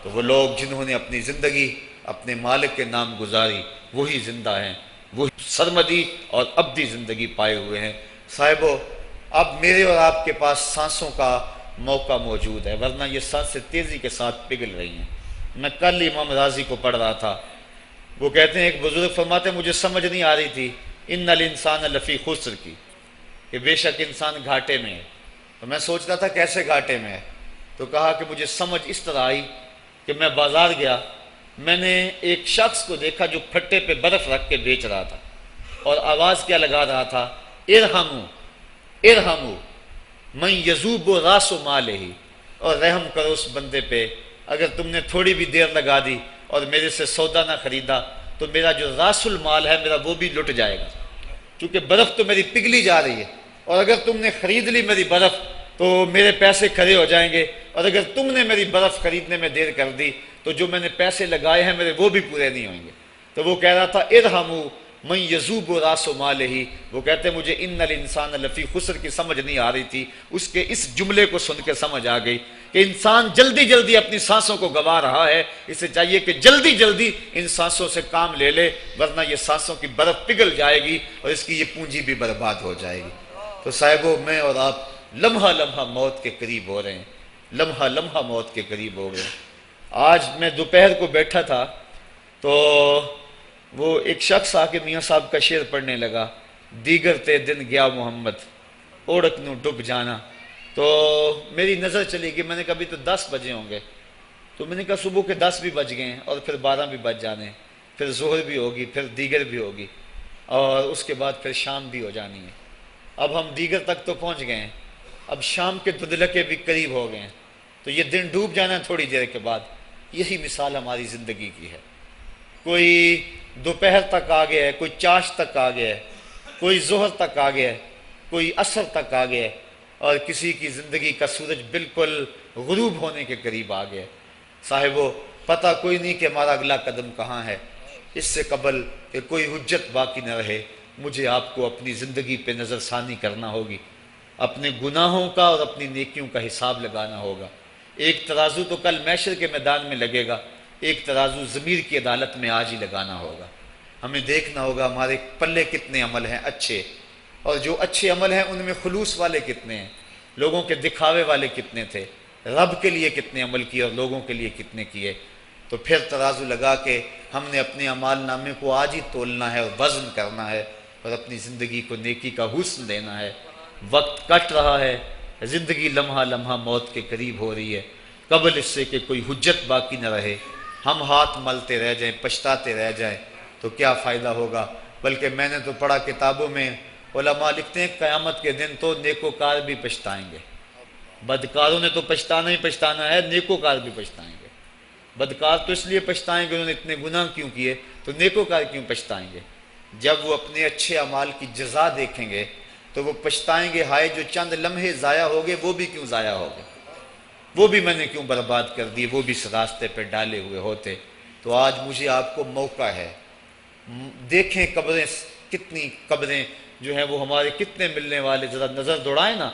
تو وہ لوگ جنہوں نے اپنی زندگی اپنے مالک کے نام گزاری وہی زندہ ہیں، وہی سرمدی اور ابدی زندگی پائے ہوئے ہیں۔ صاحبو، اب میرے اور آپ کے پاس سانسوں کا موقع موجود ہے، ورنہ یہ سانسیں تیزی کے ساتھ پگھل رہی ہیں۔ میں کل امام راضی کو پڑھ رہا تھا، وہ کہتے ہیں ایک بزرگ فرماتے ہیں مجھے سمجھ نہیں آ رہی تھی ان الانسان لفی خسر کی، کہ بے شک انسان گھاٹے میں ہے۔ تو میں سوچ رہا تھا کیسے گھاٹے میں ہے، تو کہا کہ مجھے سمجھ اس طرح آئی کہ میں بازار گیا، میں نے ایک شخص کو دیکھا جو پھٹے پہ برف رکھ کے بیچ رہا تھا، اور آواز کیا لگا رہا تھا، ارحمو ارحمو من یذوب راس مالہ، اور رحم کرو اس بندے پہ، اگر تم نے تھوڑی بھی دیر لگا دی اور میرے سے سودا نہ خریدا تو میرا جو راس المال ہے میرا وہ بھی لٹ جائے گا، کیونکہ برف تو میری پگھلی جا رہی ہے، اور اگر تم نے خرید لی میری برف تو میرے پیسے کھڑے ہو جائیں گے، اور اگر تم نے میری برف خریدنے میں دیر کر دی تو جو میں نے پیسے لگائے ہیں میرے وہ بھی پورے نہیں ہوئیں گے۔ تو وہ کہہ رہا تھا ارحمو من یذوب راس مالہ، وہ کہتے مجھے ان الانسان لفی خسر کی سمجھ نہیں آ رہی تھی، اس کے اس جملے کو سن کے سمجھ آ گئی کہ انسان جلدی جلدی اپنی سانسوں کو گنوا رہا ہے، اسے چاہیے کہ جلدی جلدی ان سانسوں سے کام لے لے، ورنہ یہ سانسوں کی برف پگھل جائے گی اور اس کی یہ پونجی بھی برباد ہو جائے گی۔ تو صاحبو، میں اور آپ لمحہ لمحہ موت کے قریب ہو رہے ہیں، لمحہ لمحہ موت کے قریب ہو گئے۔ آج میں دوپہر کو بیٹھا تھا تو وہ ایک شخص آ کے میاں صاحب کا شعر پڑھنے لگا، دیگر تے دن گیا محمد اوڑک نو ڈب جانا، تو میری نظر چلی گئی، میں نے کہا ابھی تو 10 بجے ہوں گے، تو میں نے کہا صبح کے 10 بھی بج گئے ہیں اور پھر 12 بھی بج جانے ہیں، پھر ظہر بھی ہوگی، پھر دیگر بھی ہوگی، اور اس کے بعد پھر شام بھی ہو جانی ہے۔ اب ہم دیگر تک تو پہنچ گئے ہیں، اب شام کے دھندلکے بھی قریب ہو گئے ہیں، تو یہ دن ڈوب جانا ہے تھوڑی دیر کے بعد۔ یہی مثال ہماری زندگی کی ہے، کوئی دوپہر تک آ گیا ہے، کوئی چاش تک آ گیا ہے، کوئی ظہر تک آ گیا ہے، کوئی عصر تک آ گیا ہے، اور کسی کی زندگی کا سورج بالکل غروب ہونے کے قریب آ گیا ہے۔ صاحبو، پتہ کوئی نہیں کہ ہمارا اگلا قدم کہاں ہے، اس سے قبل کہ کوئی حجت باقی نہ رہے مجھے آپ کو اپنی زندگی پہ نظر ثانی کرنا ہوگی، اپنے گناہوں کا اور اپنی نیکیوں کا حساب لگانا ہوگا۔ ایک ترازو تو کل محشر کے میدان میں لگے گا، ایک ترازو ضمیر کی عدالت میں آج ہی لگانا ہوگا۔ ہمیں دیکھنا ہوگا ہمارے پلے کتنے عمل ہیں اچھے، اور جو اچھے عمل ہیں ان میں خلوص والے کتنے ہیں، لوگوں کے دکھاوے والے کتنے تھے، رب کے لیے کتنے عمل کیے اور لوگوں کے لیے کتنے کیے۔ تو پھر ترازو لگا کے ہم نے اپنے اعمال نامے کو آج ہی تولنا ہے اور وزن کرنا ہے، اور اپنی زندگی کو نیکی کا حسن دینا ہے۔ وقت کٹ رہا ہے، زندگی لمحہ لمحہ موت کے قریب ہو رہی ہے، قبل اس سے کہ کوئی حجت باقی نہ رہے ہم ہاتھ ملتے رہ جائیں، پچھتاتے رہ جائیں تو کیا فائدہ ہوگا۔ بلکہ میں نے تو پڑھا کتابوں میں، علماء لکھتے ہیں قیامت کے دن تو نیکوکار بھی پچھتائیں گے۔ بدکاروں نے تو پچھتانا ہی پچھتانا ہے، نیکوکار بھی پچھتائیں گے۔ بدکار تو اس لیے پچھتائیں گے انہوں نے اتنے گناہ کیوں کیے، تو نیکوکار کیوں پچھتائیں گے؟ جب وہ اپنے اچھے اعمال کی جزا دیکھیں گے تو وہ پچھتائیں گے، ہائے جو چند لمحے ضائع ہو گئے وہ بھی کیوں ضائع ہو گئے، وہ بھی میں نے کیوں برباد کر دیے، وہ بھی اس راستے پہ ڈالے ہوئے ہوتے۔ تو آج مجھے آپ کو موقع ہے، دیکھیں قبریں، کتنی قبریں جو ہیں وہ ہمارے کتنے ملنے والے، ذرا نظر دوڑائیں نا،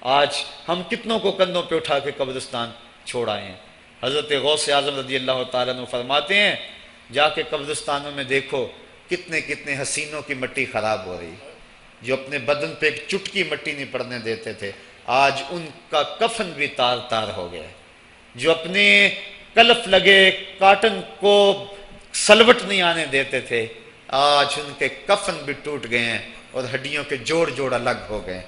آج ہم کتنوں کو کندھوں پہ اٹھا کے قبرستان چھوڑ آئے ہیں۔ حضرت غوث اعظم رضی اللہ تعالیٰ عنہ فرماتے ہیں، جا کے قبرستانوں میں دیکھو کتنے کتنے حسینوں کی مٹی خراب ہو رہی، جو اپنے بدن پہ ایک چٹکی مٹی نہیں پڑنے دیتے تھے، آج ان کا کفن بھی تار تار ہو گیا ہے۔ جو اپنے کلف لگے کاٹن کو سلوٹ نہیں آنے دیتے تھے، آج ان کے کفن بھی ٹوٹ گئے ہیں اور ہڈیوں کے جوڑ جوڑ الگ ہو گئے۔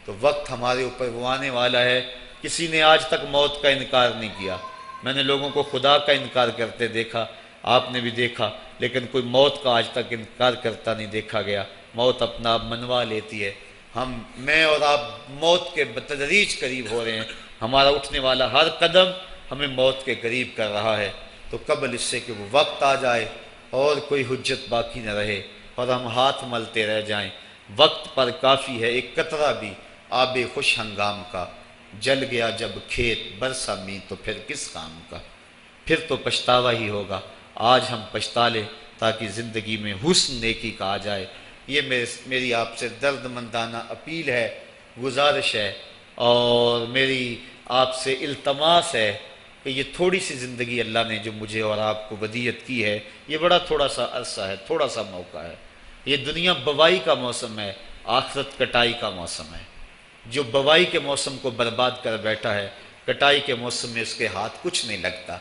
تو وقت ہمارے اوپر وہ آنے والا ہے، کسی نے آج تک موت کا انکار نہیں کیا۔ میں نے لوگوں کو خدا کا انکار کرتے دیکھا، آپ نے بھی دیکھا، لیکن کوئی موت کا آج تک انکار کرتا نہیں دیکھا گیا۔ موت اپنا آپ منوا لیتی ہے۔ میں اور آپ موت کے بتدریج قریب ہو رہے ہیں، ہمارا اٹھنے والا ہر قدم ہمیں موت کے قریب کر رہا ہے۔ تو قبل اس سے کہ وہ وقت آ جائے اور کوئی حجت باقی نہ رہے اور ہم ہاتھ ملتے رہ جائیں، وقت پر کافی ہے ایک قطرہ بھی آب خوش ہنگام کا، جل گیا جب کھیت برسا می تو پھر کس کام کا، پھر تو پچھتاوا ہی ہوگا۔ آج ہم پچھتا لیں تاکہ زندگی میں حسن نیکی کا آ جائے۔ یہ میری آپ سے درد مندانہ اپیل ہے، گزارش ہے، اور میری آپ سے التماس ہے کہ یہ تھوڑی سی زندگی اللہ نے جو مجھے اور آپ کو ودیعت کی ہے، یہ بڑا تھوڑا سا عرصہ ہے، تھوڑا سا موقع ہے۔ یہ دنیا بوائی کا موسم ہے، آخرت کٹائی کا موسم ہے۔ جو بوائی کے موسم کو برباد کر بیٹھا ہے، کٹائی کے موسم میں اس کے ہاتھ کچھ نہیں لگتا۔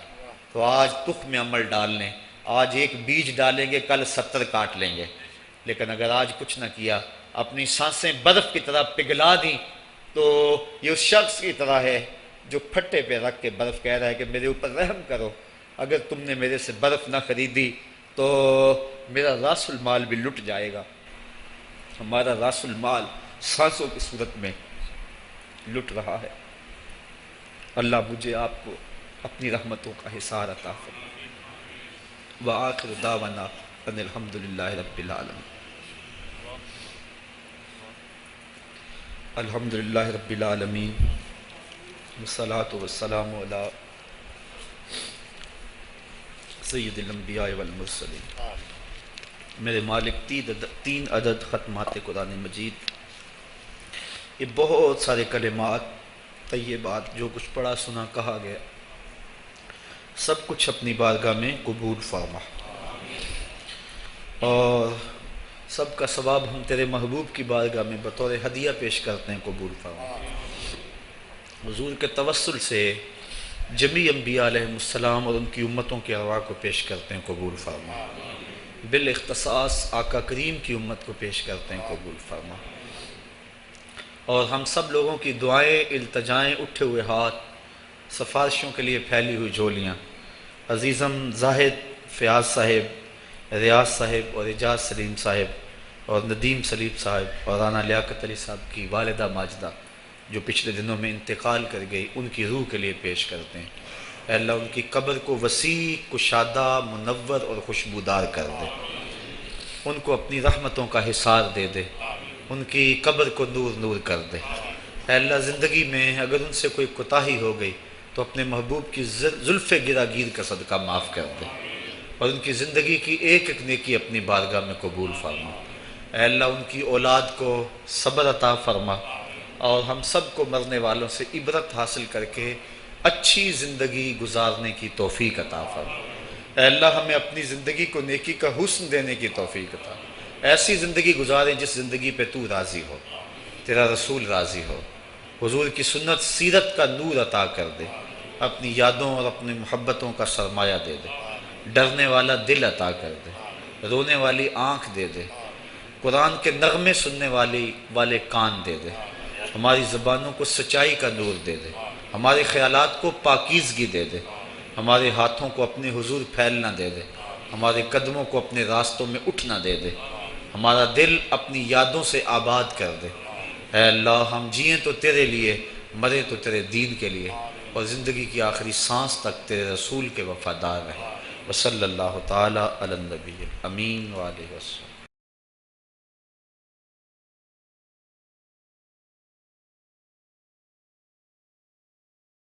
تو آج تخم عمل ڈال لیں، آج ایک بیج ڈالیں گے کل 70 کاٹ لیں گے، لیکن اگر آج کچھ نہ کیا اپنی سانسیں برف کی طرح پگھلا دیں تو یہ اس شخص کی طرح ہے جو پھٹے پہ رکھ کے برف کہہ رہا ہے کہ میرے اوپر رحم کرو، اگر تم نے میرے سے برف نہ خریدی تو میرا راس المال بھی لٹ جائے گا۔ ہمارا راس المال سانسوں کی صورت میں لٹ رہا ہے۔ اللہ مجھے آپ کو اپنی رحمتوں کا حصار عطا فرمائے۔ وآخر دعوانا ان الحمد للہ رب العالمین۔ الحمد للہ رب العالمین والصلاة والسلام علی سید الانبیاء والمرسلین۔ میرے مالک 3 عدد ختمات قرآن مجید، یہ بہت سارے کلمات طیبات جو کچھ پڑھا سنا کہا گیا، سب کچھ اپنی بارگاہ میں قبول فرما، اور سب کا ثواب ہم تیرے محبوب کی بارگاہ میں بطور ہدیہ پیش کرتے ہیں، قبول فرما۔ حضور کے توسل سے جمیع انبیاء علیہ السلام اور ان کی امتوں کے ارواح کو پیش کرتے ہیں، قبول فرما۔ بالاختصاص آقا کریم کی امت کو پیش کرتے ہیں، قبول فرما۔ اور ہم سب لوگوں کی دعائیں، التجائیں، اٹھے ہوئے ہاتھ، سفارشوں کے لیے پھیلی ہوئی جھولیاں عزیزم زاہد فیاض صاحب، ریاض صاحب اور اعجاز سلیم صاحب اور ندیم سلیم صاحب اور رانا لیاقت علی صاحب کی والدہ ماجدہ جو پچھلے دنوں میں انتقال کر گئی، ان کی روح کے لیے پیش کرتے ہیں۔ اے اللہ ان کی قبر کو وسیع، کشادہ، منور اور خوشبودار کر دے، ان کو اپنی رحمتوں کا حصار دے دے، ان کی قبر کو نور نور کر دے۔ اے اللہ زندگی میں اگر ان سے کوئی کوتاہی ہو گئی تو اپنے محبوب کی زلف گراگیر کا صدقہ معاف کر دے، اور ان کی زندگی کی ایک ایک نیکی اپنی بارگاہ میں قبول فرما۔ اے اللہ ان کی اولاد کو صبر عطا فرما، اور ہم سب کو مرنے والوں سے عبرت حاصل کر کے اچھی زندگی گزارنے کی توفیق عطا فرما۔ اے اللہ ہمیں اپنی زندگی کو نیکی کا حسن دینے کی توفیق عطا، ایسی زندگی گزاریں جس زندگی پہ تو راضی ہو، تیرا رسول راضی ہو، حضور کی سنت سیرت کا نور عطا کر دے، اپنی یادوں اور اپنی محبتوں کا سرمایہ دے دے، ڈرنے والا دل عطا کر دے، رونے والی آنکھ دے دے، قرآن کے نغمے سننے والے کان دے دے، ہماری زبانوں کو سچائی کا نور دے دے، ہمارے خیالات کو پاکیزگی دے دے، ہمارے ہاتھوں کو اپنے حضور پھیلنا دے دے، ہمارے قدموں کو اپنے راستوں میں اٹھنا دے دے، ہمارا دل اپنی یادوں سے آباد کر دے۔ اے اللہ ہم جئیں تو تیرے لیے، مرے تو تیرے دین کے لیے، اور زندگی کی آخری سانس تک تیرے رسول کے وفادار رہیں۔ وصلی اللہ تعالی علی النبی الامین وآلہ وسلم۔